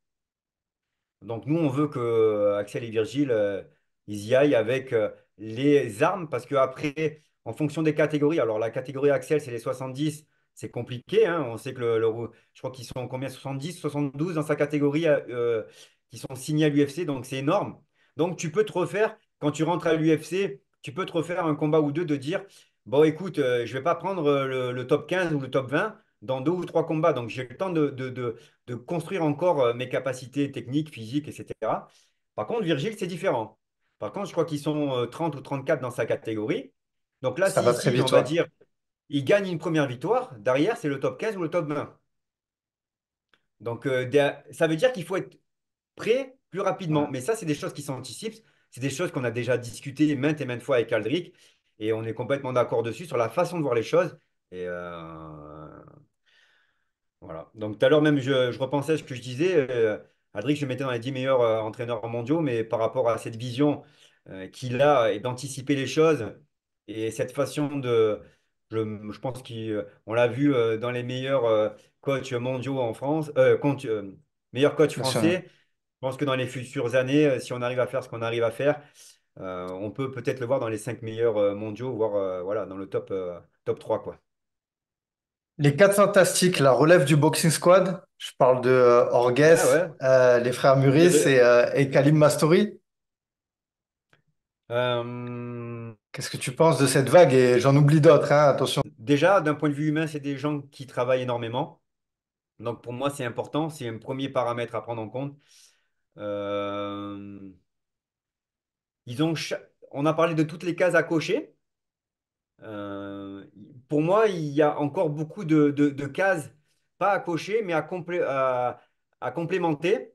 Donc nous, on veut que Axel et Virgile, ils y aillent avec les armes, parce qu'après, en fonction des catégories, alors la catégorie Axel, c'est les 70, c'est compliqué, hein. On sait que je crois qu'ils sont combien? 70, 72 dans sa catégorie qui sont signés à l'UFC, donc c'est énorme. Donc tu peux te refaire, quand tu rentres à l'UFC, tu peux te refaire un combat ou deux de dire, bon écoute, je vais pas prendre le top 15 ou le top 20 dans deux ou trois combats, donc j'ai le temps de construire encore mes capacités techniques, physiques, etc. Par contre, Virgile, c'est différent. Par contre, je crois qu'ils sont 30 ou 34 dans sa catégorie. Donc là, Ça va très si on vite, va ouais. dire, il gagne une première victoire, derrière, c'est le top 15 ou le top 20. Donc ça veut dire qu'il faut être prêt plus rapidement. Ouais. Mais ça, c'est des choses qui s'anticipent. C'est des choses qu'on a déjà discutées maintes et maintes fois avec Aldric. Et on est complètement d'accord dessus sur la façon de voir les choses. Et voilà. Donc tout à l'heure même, je repensais à ce que je disais. Adric, je le mettais dans les 10 meilleurs entraîneurs mondiaux, mais par rapport à cette vision qu'il a et d'anticiper les choses et cette façon je pense qu'on l'a vu dans les meilleurs coachs mondiaux en France, meilleurs coachs Bien sûr, ouais. français. Je pense que dans les futures années, si on arrive à faire ce qu'on arrive à faire, on peut peut-être le voir dans les 5 meilleurs mondiaux, voire voilà, dans le top 3 quoi. Les quatre fantastiques, la relève du boxing squad, je parle de Orges, Ah ouais. les frères Je Muris dirais, et Kalim Mastori. euh, Qu'est-ce que tu penses de cette vague? Et j'en oublie d'autres, hein, attention. déjà, d'un point de vue humain, c'est des gens qui travaillent énormément. Donc pour moi, c'est important. C'est un premier paramètre à prendre en compte. Euh, on a parlé de toutes les cases à cocher. Euh, pour moi, il y a encore beaucoup de cases, pas à cocher, mais à complémenter,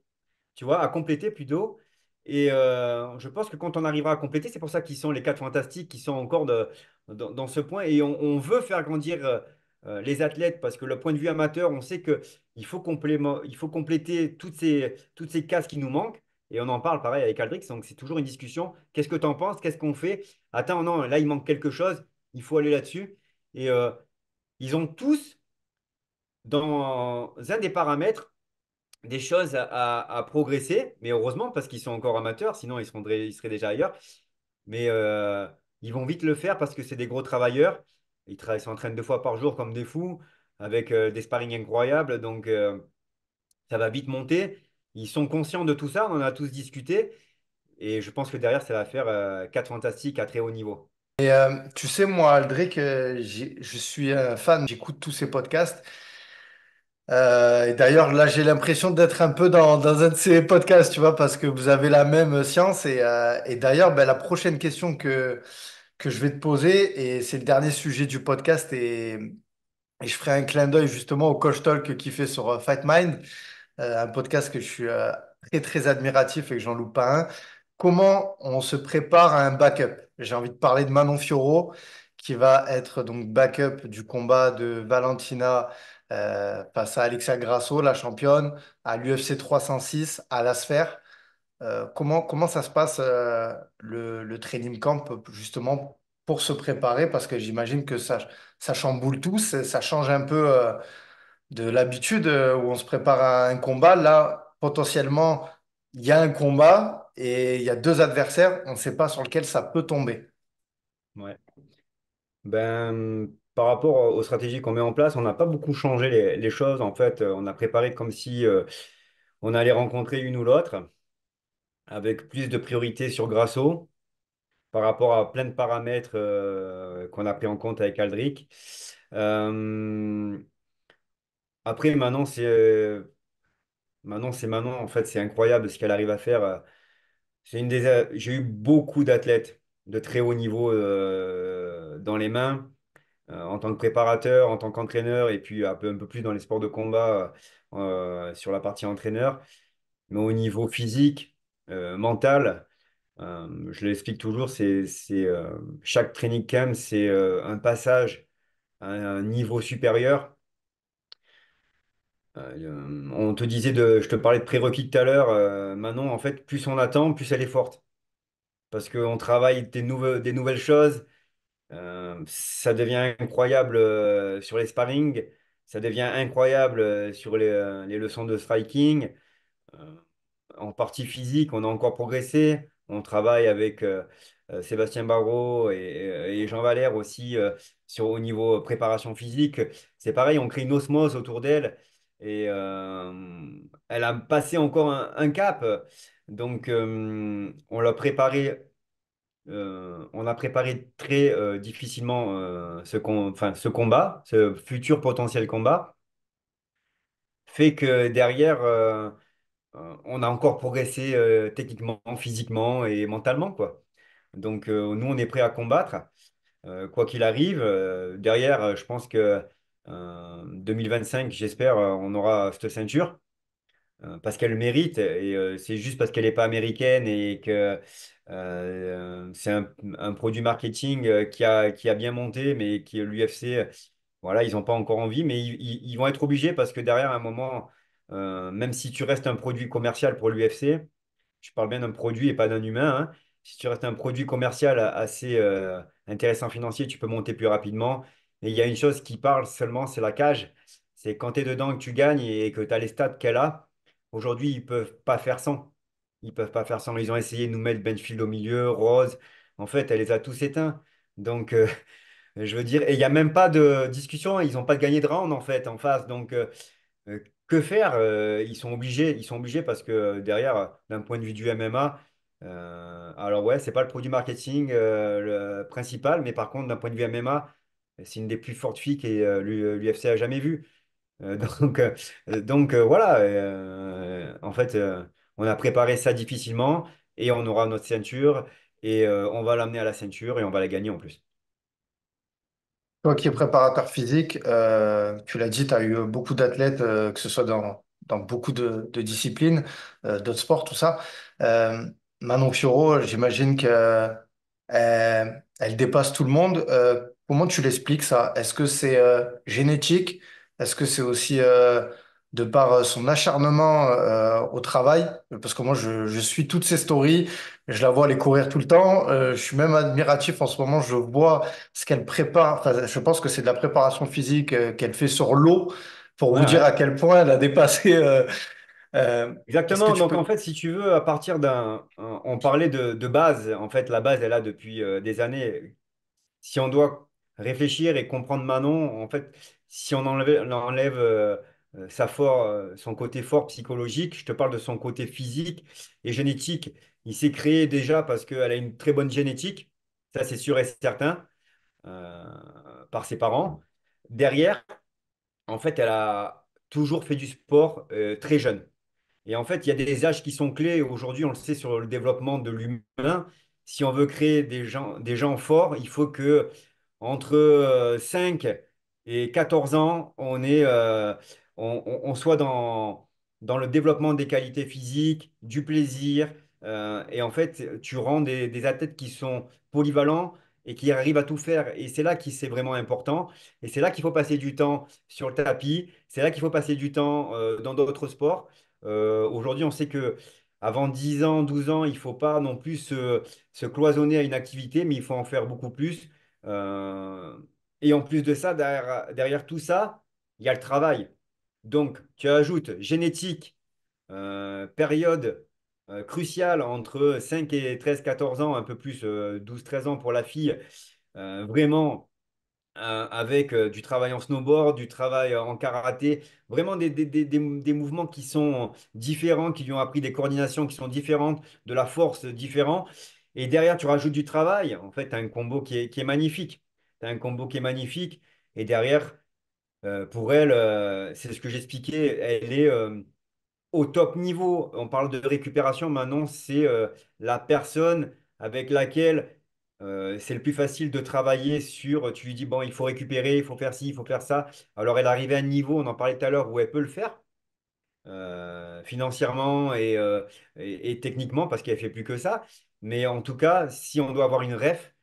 tu vois, à compléter plutôt. Et je pense que quand on arrivera à compléter, c'est pour ça qu'ils sont les quatre fantastiques, qui sont encore dans ce point. Et on veut faire grandir les athlètes parce que le point de vue amateur, on sait que il faut compléter toutes ces cases qui nous manquent. Et on en parle pareil avec Aldrix, donc c'est toujours une discussion. Qu'est-ce que tu en penses? Qu'est-ce qu'on fait? Attends, non, là il manque quelque chose, il faut aller là-dessus. Et ils ont tous, dans un des paramètres, des choses à progresser, mais heureusement parce qu'ils sont encore amateurs, sinon ils seraient déjà ailleurs. Mais ils vont vite le faire parce que c'est des gros travailleurs. Ils s'entraînent 2 fois par jour comme des fous, avec des sparring incroyables, donc ça va vite monter. Ils sont conscients de tout ça, on en a tous discuté, et je pense que derrière, ça va faire quatre fantastiques à très haut niveau. Tu sais, moi, Aldric, je suis un fan, j'écoute tous ces podcasts. Et d'ailleurs, là, j'ai l'impression d'être un peu dans un de ces podcasts, tu vois, parce que vous avez la même science. Et d'ailleurs, ben, la prochaine question que je vais te poser, et c'est le dernier sujet du podcast, et je ferai un clin d'œil justement au Coach Talk qu'il fait sur Fight Mind, un podcast que je suis très, très admiratif et que j'en loupe pas un. Comment on se prépare à un backup? J'ai envie de parler de Manon Fiorot, qui va être donc backup du combat de Valentina face à Alexia Grasso, la championne, à l'UFC 306, à la Sphère. Comment ça se passe le training camp justement pour se préparer? Parce que j'imagine que ça chamboule tout, ça change un peu de l'habitude où on se prépare à un combat. Là, potentiellement, il y a un combat et il y a deux adversaires, on ne sait pas sur lequel ça peut tomber. Ouais. Ben, par rapport aux stratégies qu'on met en place, on n'a pas beaucoup changé les choses. En fait, on a préparé comme si on allait rencontrer une ou l'autre, avec plus de priorité sur Grasso, par rapport à plein de paramètres qu'on a pris en compte avec Aldric. Euh, Après, Manon, c'est Manon. En fait, c'est incroyable ce qu'elle arrive à faire. J'ai eu beaucoup d'athlètes de très haut niveau dans les mains, en tant que préparateur, en tant qu'entraîneur, et puis un peu plus dans les sports de combat sur la partie entraîneur. Mais au niveau physique, mental, je l'explique toujours, chaque training camp, c'est un passage à un niveau supérieur. Je te parlais de prérequis tout à l'heure, Manon, en fait, plus on attend, plus elle est forte. Parce qu'on travaille des nouvelles choses, ça devient incroyable sur les sparring, ça devient incroyable sur les leçons de striking. Euh, En partie physique, on a encore progressé. On travaille avec Sébastien Barrault et Jean Valère aussi au niveau préparation physique. C'est pareil, on crée une osmose autour d'elle et elle a passé encore un cap. Donc, on a préparé très difficilement ce combat, ce futur potentiel combat, fait que derrière. On a encore progressé techniquement, physiquement et mentalement, quoi. Donc, nous, on est prêt à combattre, quoi qu'il arrive. Derrière, je pense que 2025, j'espère, on aura cette ceinture parce qu'elle le mérite. Et c'est juste parce qu'elle n'est pas américaine et que c'est un produit marketing qui a bien monté, mais qui l'UFC, voilà, ils n'ont pas encore envie, mais ils vont être obligés parce que derrière, à un moment, même si tu restes un produit commercial pour l'UFC, je parle bien d'un produit et pas d'un humain, hein. Si tu restes un produit commercial assez intéressant financier, tu peux monter plus rapidement. Et il y a une chose qui parle seulement, c'est la cage. C'est quand tu es dedans, que tu gagnes et que tu as les stats qu'elle a. Aujourd'hui, ils peuvent pas faire sans. Ils peuvent pas faire sans. Ils ont essayé de nous mettre Benfield au milieu, Rose. En fait, elle les a tous éteints. Donc, je veux dire, et il n'y a même pas de discussion. Ils n'ont pas gagné de round, en fait, en face. Donc, que faire? Ils sont obligés parce que derrière, d'un point de vue du MMA, alors ouais, c'est pas le produit marketing le principal, mais par contre, d'un point de vue MMA, c'est une des plus fortes filles que l'UFC a jamais vues. Donc, voilà, en fait, on a préparé ça difficilement et on aura notre ceinture et on va l'amener à la ceinture et on va la gagner en plus. Toi qui es préparateur physique, tu l'as dit, tu as eu beaucoup d'athlètes, que ce soit dans beaucoup de disciplines, d'autres sports, tout ça. Manon Fiorot, j'imagine que elle dépasse tout le monde. Comment tu l'expliques ça? Est-ce que c'est génétique? Est-ce que c'est aussi de par son acharnement au travail? Parce que moi, je suis toutes ses stories, je la vois aller courir tout le temps. Je suis même admiratif en ce moment. Je vois ce qu'elle prépare. Enfin, je pense que c'est de la préparation physique qu'elle fait sur l'eau pour Ouais, vous dire à ouais. quel point elle a dépassé. Est-ce que Exactement. tu Donc en peux... fait, si tu veux, à partir on parlait de base. En fait, la base est là depuis des années. Si on doit réfléchir et comprendre Manon, en fait, si on enlève son côté fort psychologique, je te parle de son côté physique et génétique. Il s'est créé déjà parce qu'elle a une très bonne génétique, ça c'est sûr et certain, euh, par ses parents. Derrière, en fait, elle a toujours fait du sport très jeune. Et en fait, il y a des âges qui sont clés. Aujourd'hui, on le sait sur le développement de l'humain. Si on veut créer des gens forts, il faut que entre 5 et 14 ans, on soit dans le développement des qualités physiques, du plaisir. Et en fait, tu rends des athlètes qui sont polyvalents et qui arrivent à tout faire. Et c'est là qui c'est vraiment important. Et c'est là qu'il faut passer du temps sur le tapis. C'est là qu'il faut passer du temps dans d'autres sports. Aujourd'hui, on sait que avant 10 ans, 12 ans, il ne faut pas non plus se cloisonner à une activité, mais il faut en faire beaucoup plus. Euh, et en plus de ça, derrière tout ça, il y a le travail. Donc, tu ajoutes génétique, période cruciale entre 5 et 13, 14 ans, un peu plus 12, 13 ans pour la fille, vraiment avec du travail en snowboard, du travail en karaté, vraiment des mouvements qui sont différents, qui lui ont appris des coordinations qui sont différentes, de la force différente. Et derrière, tu rajoutes du travail. En fait, tu as un combo qui est magnifique. Tu as un combo qui est magnifique. Et derrière, pour elle, c'est ce que j'expliquais, elle est au top niveau. On parle de récupération, maintenant, c'est la personne avec laquelle c'est le plus facile de travailler sur, tu lui dis, bon, il faut récupérer, il faut faire ci, il faut faire ça. Alors, elle arrive à un niveau, on en parlait tout à l'heure, où elle peut le faire financièrement et techniquement, parce qu'elle fait plus que ça. Mais en tout cas, si on doit avoir une ref,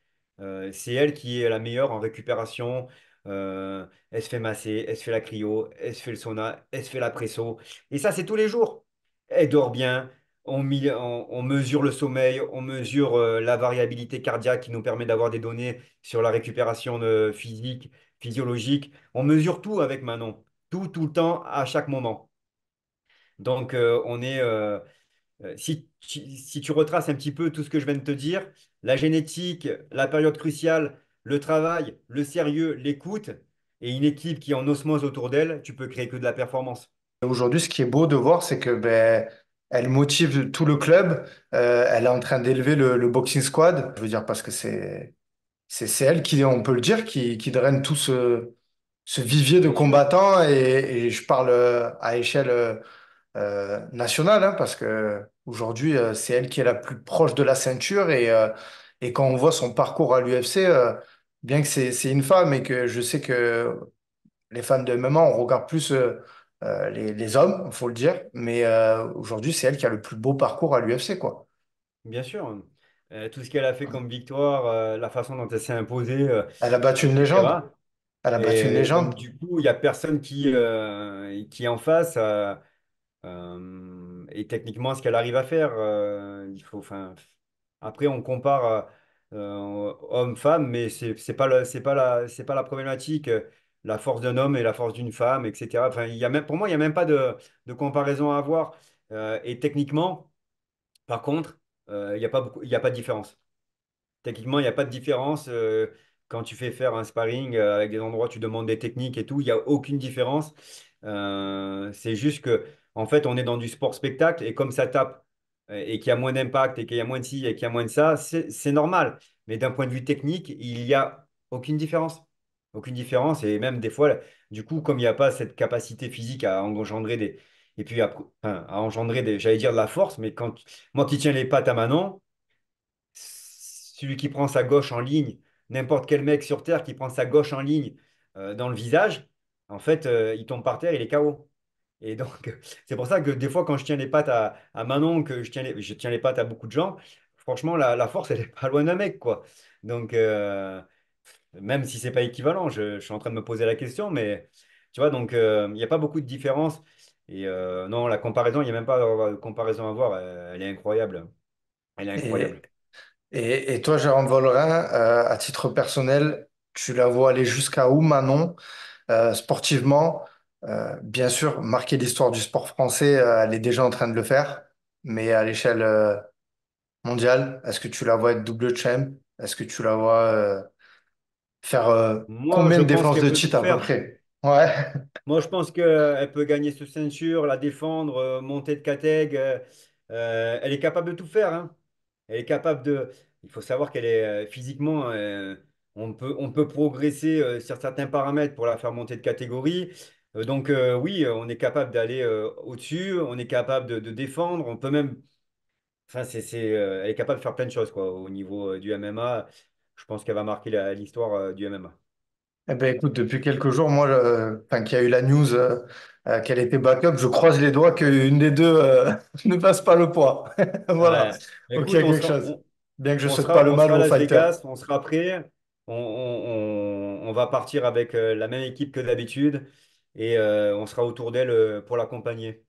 c'est elle qui est la meilleure en récupération. Elle se fait masser, elle se fait la cryo, elle se fait le sauna, elle se fait la presso. Et ça, c'est tous les jours. Elle dort bien. On mesure le sommeil, on mesure la variabilité cardiaque qui nous permet d'avoir des données sur la récupération physique, physiologique. On mesure tout avec Manon, tout le temps, à chaque moment. Donc, si tu retraces un petit peu tout ce que je viens de te dire, la génétique, la période cruciale, le travail, le sérieux, l'écoute et une équipe qui est en osmose autour d'elle, tu peux créer que de la performance. Aujourd'hui, ce qui est beau de voir, c'est que ben, elle motive tout le club. Elle est en train d'élever le boxing squad. Je veux dire parce que c'est elle qui, on peut le dire, qui draine tout ce vivier de Bien sûr, combattants. Et je parle à échelle nationale, hein, parce que aujourd'hui, c'est elle qui est la plus proche de la ceinture. Et quand on voit son parcours à l'UFC, bien que c'est une femme et que je sais que les fans de MMA, on regarde plus les hommes, il faut le dire. Mais aujourd'hui, c'est elle qui a le plus beau parcours à l'UFC, quoi. bien sûr. Tout ce qu'elle a fait comme victoire, la façon dont elle s'est imposée, Elle a battu une légende. etc. Elle a battu une Et donc, légende. du coup, il n'y a personne qui est en face. Et techniquement, ce qu'elle arrive à faire, enfin, après, on compare homme-femme, mais c'est pas la problématique. La force d'un homme et la force d'une femme, etc. Enfin, pour moi, il y a même pas de comparaison à avoir. Et techniquement, par contre, il y a pas de différence. Techniquement, il n'y a pas de différence. Quand tu fais faire un sparring avec des endroits, tu demandes des techniques et tout, il n'y a aucune différence. C'est juste que, en fait, on est dans du sport spectacle et comme ça tape et qu'il y a moins d'impact et qu'il y a moins de ci et qu'il y a moins de ça, c'est normal. Mais d'un point de vue technique, il n'y a aucune différence. Aucune différence. Et même des fois, du coup, comme il n'y a pas cette capacité physique à engendrer des. Et puis, à engendrer des, j'allais dire de la force, mais moi qui tiens les pattes à Manon, celui qui prend sa gauche en ligne, n'importe quel mec sur Terre qui prend sa gauche en ligne dans le visage, en fait, il tombe par terre, il est KO. Et donc, c'est pour ça que des fois, quand je tiens les pattes à Manon, que je tiens les pattes à beaucoup de gens, franchement, la force, elle est pas loin d'un mec, quoi. Donc, même si c'est pas équivalent, je suis en train de me poser la question, mais tu vois, donc, il n'y a pas beaucoup de différence. Et non, la comparaison, il n'y a même pas de comparaison à voir. Elle est incroyable. Elle est Et, incroyable. et toi, Jérôme Vollerin, à titre personnel, tu la vois aller jusqu'à où, Manon, sportivement? Bien sûr, marquer l'histoire du sport français, elle est déjà en train de le faire, mais à l'échelle mondiale, est-ce que tu la vois être double champ? Est-ce que tu la vois faire Moi, combien je de pense défenses qu'elle de peut tout titre à peu faire. près? Ouais. Moi, je pense qu'elle peut gagner ce ceinture, la défendre, monter de categ. Elle est capable de tout faire, hein. Elle est capable de. Il faut savoir qu'elle est physiquement. On peut progresser sur certains paramètres pour la faire monter de catégorie. Donc, oui, on est capable d'aller au-dessus. On est capable de défendre. On peut même. Enfin, elle est capable de faire plein de choses, quoi, au niveau du MMA. Je pense qu'elle va marquer l'histoire du MMA. Eh ben, écoute, depuis quelques jours, moi, enfin, qu'il y a eu la news qu'elle était backup, je croise les doigts qu'une des deux ne passe pas le poids. Voilà. Ouais. Donc il y Écoute, a quelque chose. Bien que je souhaite pas le on mal sera à aux Las fighters. Vegas, on sera prêt. On va partir avec la même équipe que d'habitude et on sera autour d'elle pour l'accompagner.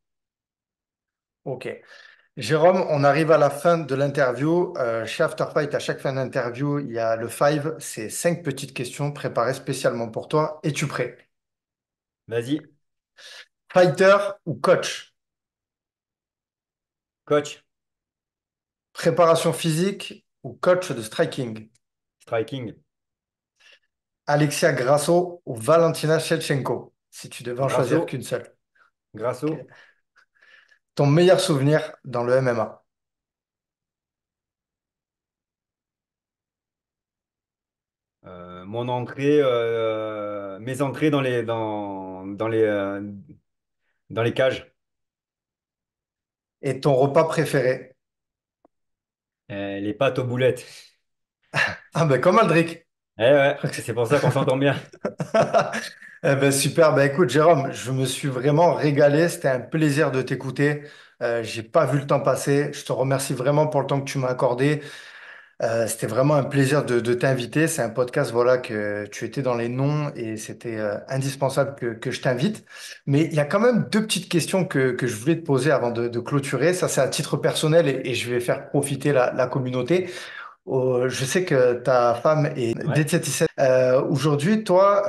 Ok. Jérôme, on arrive à la fin de l'interview. Chez Afterfight, à chaque fin d'interview, il y a le five. C'est 5 petites questions préparées spécialement pour toi. Es-tu prêt? Vas-y, Fighter ou coach? coach, Préparation physique ou coach de striking? striking, Alexia Grasso ou Valentina Shevchenko? Si tu devais en choisir Grasso, qu'une seule. Ok. Grasso. Ton meilleur souvenir dans le MMA? Mon entrée, mes entrées dans les cages. Et ton repas préféré? Les pâtes aux boulettes. Ah ben comme Aldric. Eh ouais, c'est pour ça qu'on s'entend bien. Eh ben, super. Ben, écoute, Jérôme, je me suis vraiment régalé. C'était un plaisir de t'écouter. J'ai pas vu le temps passer. Je te remercie vraiment pour le temps que tu m'as accordé. C'était vraiment un plaisir de t'inviter. C'est un podcast, voilà, que tu étais dans les noms et c'était indispensable que je t'invite. Mais il y a quand même 2 petites questions que je voulais te poser avant de clôturer. Ça, c'est à titre personnel et je vais faire profiter la communauté. Je sais que ta femme est Ouais. diététicienne. Aujourd'hui, toi,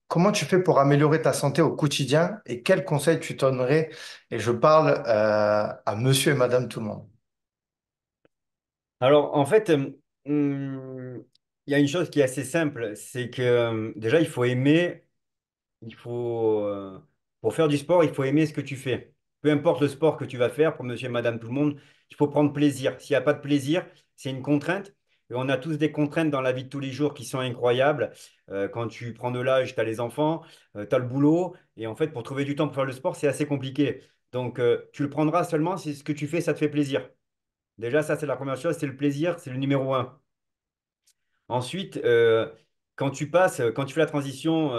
comment tu fais pour améliorer ta santé au quotidien et quels conseils tu donnerais? Et je parle à monsieur et madame tout le monde. Alors, en fait, il y a une chose qui est assez simple, c'est que déjà, il faut, pour faire du sport, il faut aimer ce que tu fais. Peu importe le sport que tu vas faire, pour monsieur et madame tout le monde, il faut prendre plaisir. S'il n'y a pas de plaisir, c'est une contrainte. Et on a tous des contraintes dans la vie de tous les jours qui sont incroyables. Quand tu prends de l'âge, tu as les enfants, tu as le boulot. Et en fait, pour trouver du temps pour faire le sport, c'est assez compliqué. Donc, tu le prendras seulement si ce que tu fais, ça te fait plaisir. Déjà, ça, c'est la première chose, c'est le plaisir, c'est le numéro un. Ensuite, quand tu fais la transition,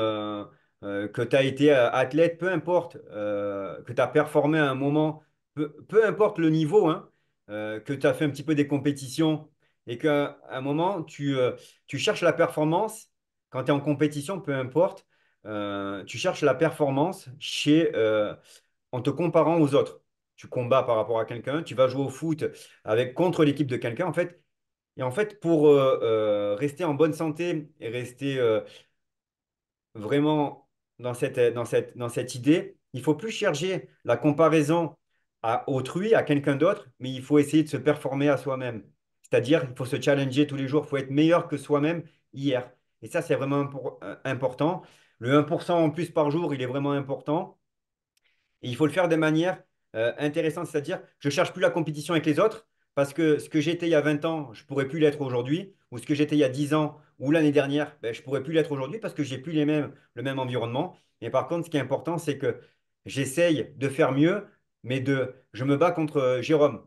que tu as été athlète, peu importe, que tu as performé à un moment, peu importe le niveau, hein, que tu as fait un petit peu des compétitions et qu'à un moment, tu cherches la performance, quand tu es en compétition, peu importe, tu cherches la performance en te comparant aux autres. Tu combats par rapport à quelqu'un, tu vas jouer au foot contre l'équipe de quelqu'un, en fait. Et en fait, pour rester en bonne santé et rester vraiment dans cette idée, il faut plus chercher la comparaison à autrui, à quelqu'un d'autre, mais il faut essayer de se performer à soi-même. C'est-à-dire, il faut se challenger tous les jours, il faut être meilleur que soi-même hier. Et ça, c'est vraiment important. Le 1% en plus par jour, il est vraiment important. Et il faut le faire de manière intéressante, c'est-à-dire, je ne cherche plus la compétition avec les autres, parce que ce que j'étais il y a 20 ans, je ne pourrais plus l'être aujourd'hui, ou ce que j'étais il y a 10 ans ou l'année dernière, ben, je ne pourrais plus l'être aujourd'hui parce que j'ai plus le même environnement. Et par contre, ce qui est important, c'est que j'essaye de faire mieux, je me bats contre Jérôme.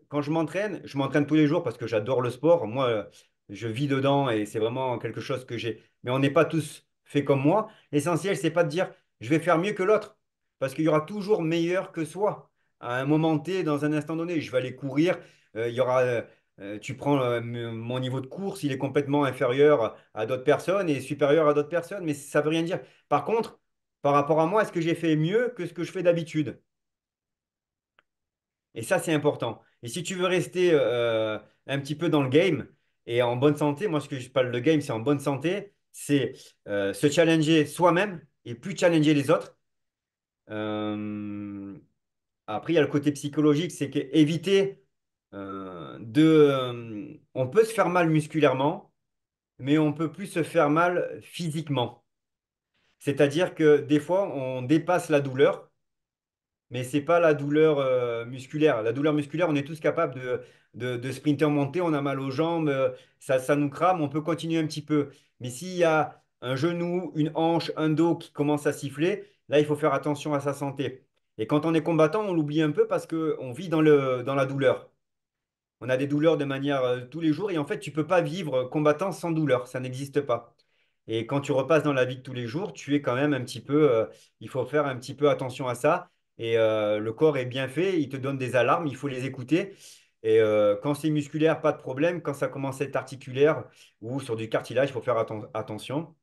Quand je m'entraîne tous les jours parce que j'adore le sport. Moi, je vis dedans et c'est vraiment quelque chose que j'ai. Mais on n'est pas tous faits comme moi. L'essentiel, c'est pas de dire je vais faire mieux que l'autre. parce qu'il y aura toujours meilleur que soi. À un moment T, dans un instant donné, je vais aller courir, il y aura, tu prends mon niveau de course, il est complètement inférieur à d'autres personnes et supérieur à d'autres personnes, mais ça veut rien dire. Par contre, par rapport à moi, est-ce que j'ai fait mieux que ce que je fais d'habitude? Et ça, c'est important. Et si tu veux rester un petit peu dans le game et en bonne santé, moi, ce que je parle de game, c'est en bonne santé, c'est se challenger soi-même et plus challenger les autres. Euh, Après, il y a le côté psychologique, c'est éviter on peut se faire mal musculairement, mais on peut plus se faire mal physiquement. C'est-à-dire que des fois, on dépasse la douleur. Mais c'est pas la douleur musculaire. La douleur musculaire, on est tous capables de sprinter, monter, on a mal aux jambes, ça nous crame, on peut continuer un petit peu. Mais s'il y a un genou, une hanche, un dos qui commence à siffler, là, il faut faire attention à sa santé. Et quand on est combattant, on l'oublie un peu parce qu'on vit dans la douleur. On a des douleurs de manière tous les jours et en fait, tu peux pas vivre combattant sans douleur, ça n'existe pas. Et quand tu repasses dans la vie de tous les jours, tu es quand même un petit peu, il faut faire un petit peu attention à ça. Et le corps est bien fait, il te donne des alarmes, il faut les écouter. Et quand c'est musculaire, pas de problème. Quand ça commence à être articulaire ou sur du cartilage, il faut faire attention.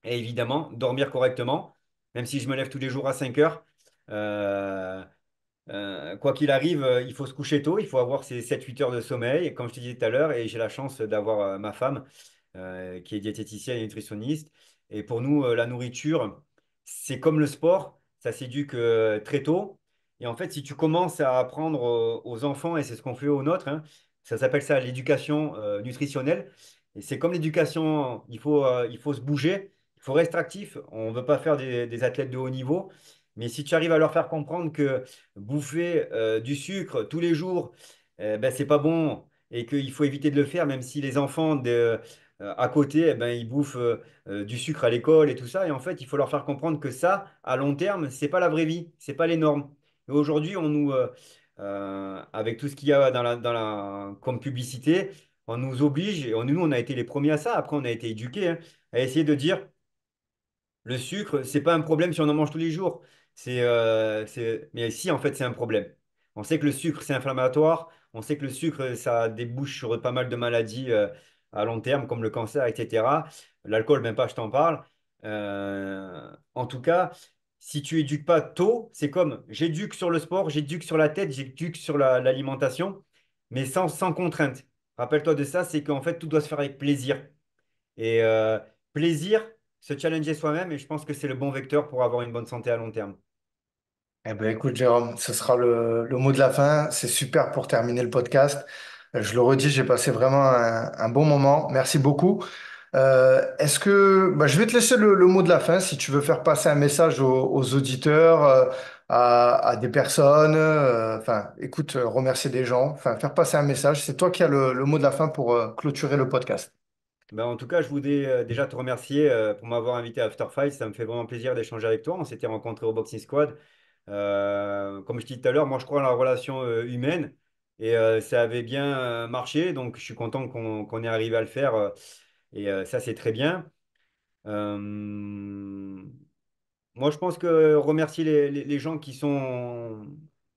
Et évidemment, dormir correctement, même si je me lève tous les jours à 5 heures. euh, Quoi qu'il arrive, il faut se coucher tôt, il faut avoir ses 7-8 heures de sommeil, et comme je te disais tout à l'heure, et j'ai la chance d'avoir ma femme qui est diététicienne et nutritionniste. Et pour nous, la nourriture, c'est comme le sport, ça s'éduque très tôt. Et en fait, si tu commences à apprendre aux enfants, et c'est ce qu'on fait aux nôtres, hein, ça s'appelle ça l'éducation nutritionnelle. Et c'est comme l'éducation, il faut se bouger, il faut rester actif. On ne veut pas faire des athlètes de haut niveau. Mais si tu arrives à leur faire comprendre que bouffer du sucre tous les jours, ben, c'est pas bon et qu'il faut éviter de le faire, même si les enfants à côté, eh ben, ils bouffent du sucre à l'école et tout ça. Et en fait, il faut leur faire comprendre que ça, à long terme, c'est pas la vraie vie, c'est pas les normes. Et aujourd'hui, avec tout ce qu'il y a comme publicité, on nous oblige, et nous, on a été les premiers à ça. Après, on a été éduqués hein, à essayer de dire le sucre, c'est pas un problème si on en mange tous les jours. Mais si, en fait, c'est un problème. On sait que le sucre, c'est inflammatoire. On sait que le sucre, ça débouche sur pas mal de maladies à long terme, comme le cancer, etc. L'alcool, même pas, je t'en parle. En tout cas, si tu éduques pas tôt, c'est comme j'éduque sur le sport, j'éduque sur la tête, j'éduque sur l'alimentation, mais sans contrainte. Rappelle-toi de ça, c'est qu'en fait, tout doit se faire avec plaisir. Et plaisir, se challenger soi-même, et je pense que c'est le bon vecteur pour avoir une bonne santé à long terme. Eh ben, écoute, Jérôme, ce sera le mot de la fin. C'est super pour terminer le podcast. Je le redis, j'ai passé vraiment un bon moment. Merci beaucoup. Est-ce que bah, je vais te laisser le mot de la fin si tu veux faire passer un message aux auditeurs, à des personnes. Enfin, écoute, remercier des gens. Enfin, faire passer un message. C'est toi qui as le mot de la fin pour clôturer le podcast. Ben, en tout cas, je voulais déjà te remercier pour m'avoir invité à After Fight. Ça me fait vraiment plaisir d'échanger avec toi. On s'était rencontrés au Boxing Squad. Comme je disais tout à l'heure, moi je crois en la relation humaine et ça avait bien marché. Donc je suis content qu'on ait arrivé à le faire et ça c'est très bien. Euh, Moi, je pense que remercier les gens qui sont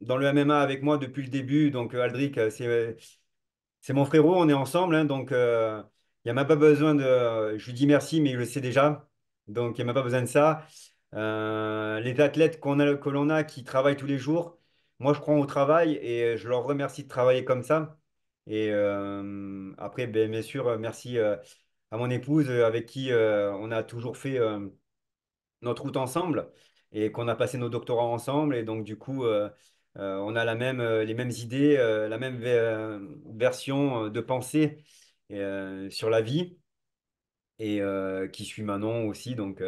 dans le MMA avec moi depuis le début. Donc, Aldric, c'est mon frérot, on est ensemble. Hein, donc, il n'y a même pas besoin de. Je lui dis merci, mais il le sait déjà. Donc, il n'y a même pas besoin de ça. Les athlètes que l'on a qui travaillent tous les jours, moi, je crois au travail et je leur remercie de travailler comme ça. Et après, ben, bien sûr, merci à mon épouse avec qui on a toujours fait notre route ensemble et qu'on a passé nos doctorats ensemble. Et donc, du coup, on a les mêmes idées, la même version de pensée sur la vie et qui suit Manon aussi. Donc,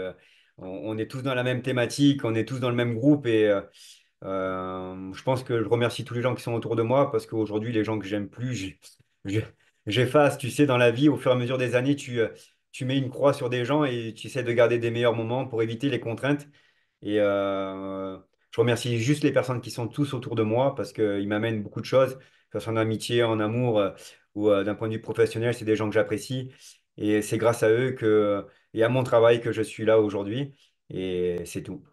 on est tous dans la même thématique, on est tous dans le même groupe et je pense que je remercie tous les gens qui sont autour de moi parce qu'aujourd'hui, les gens que j'aime plus, je- j'efface. Tu sais, dans la vie, au fur et à mesure des années, tu mets une croix sur des gens et tu essaies de garder des meilleurs moments pour éviter les contraintes. Et je remercie juste les personnes qui sont tous autour de moi parce qu'ils m'amènent beaucoup de choses, que ce soit en amitié, en amour ou d'un point de vue professionnel. C'est des gens que j'apprécie et c'est grâce à eux et à mon travail que je suis là aujourd'hui. Et c'est tout.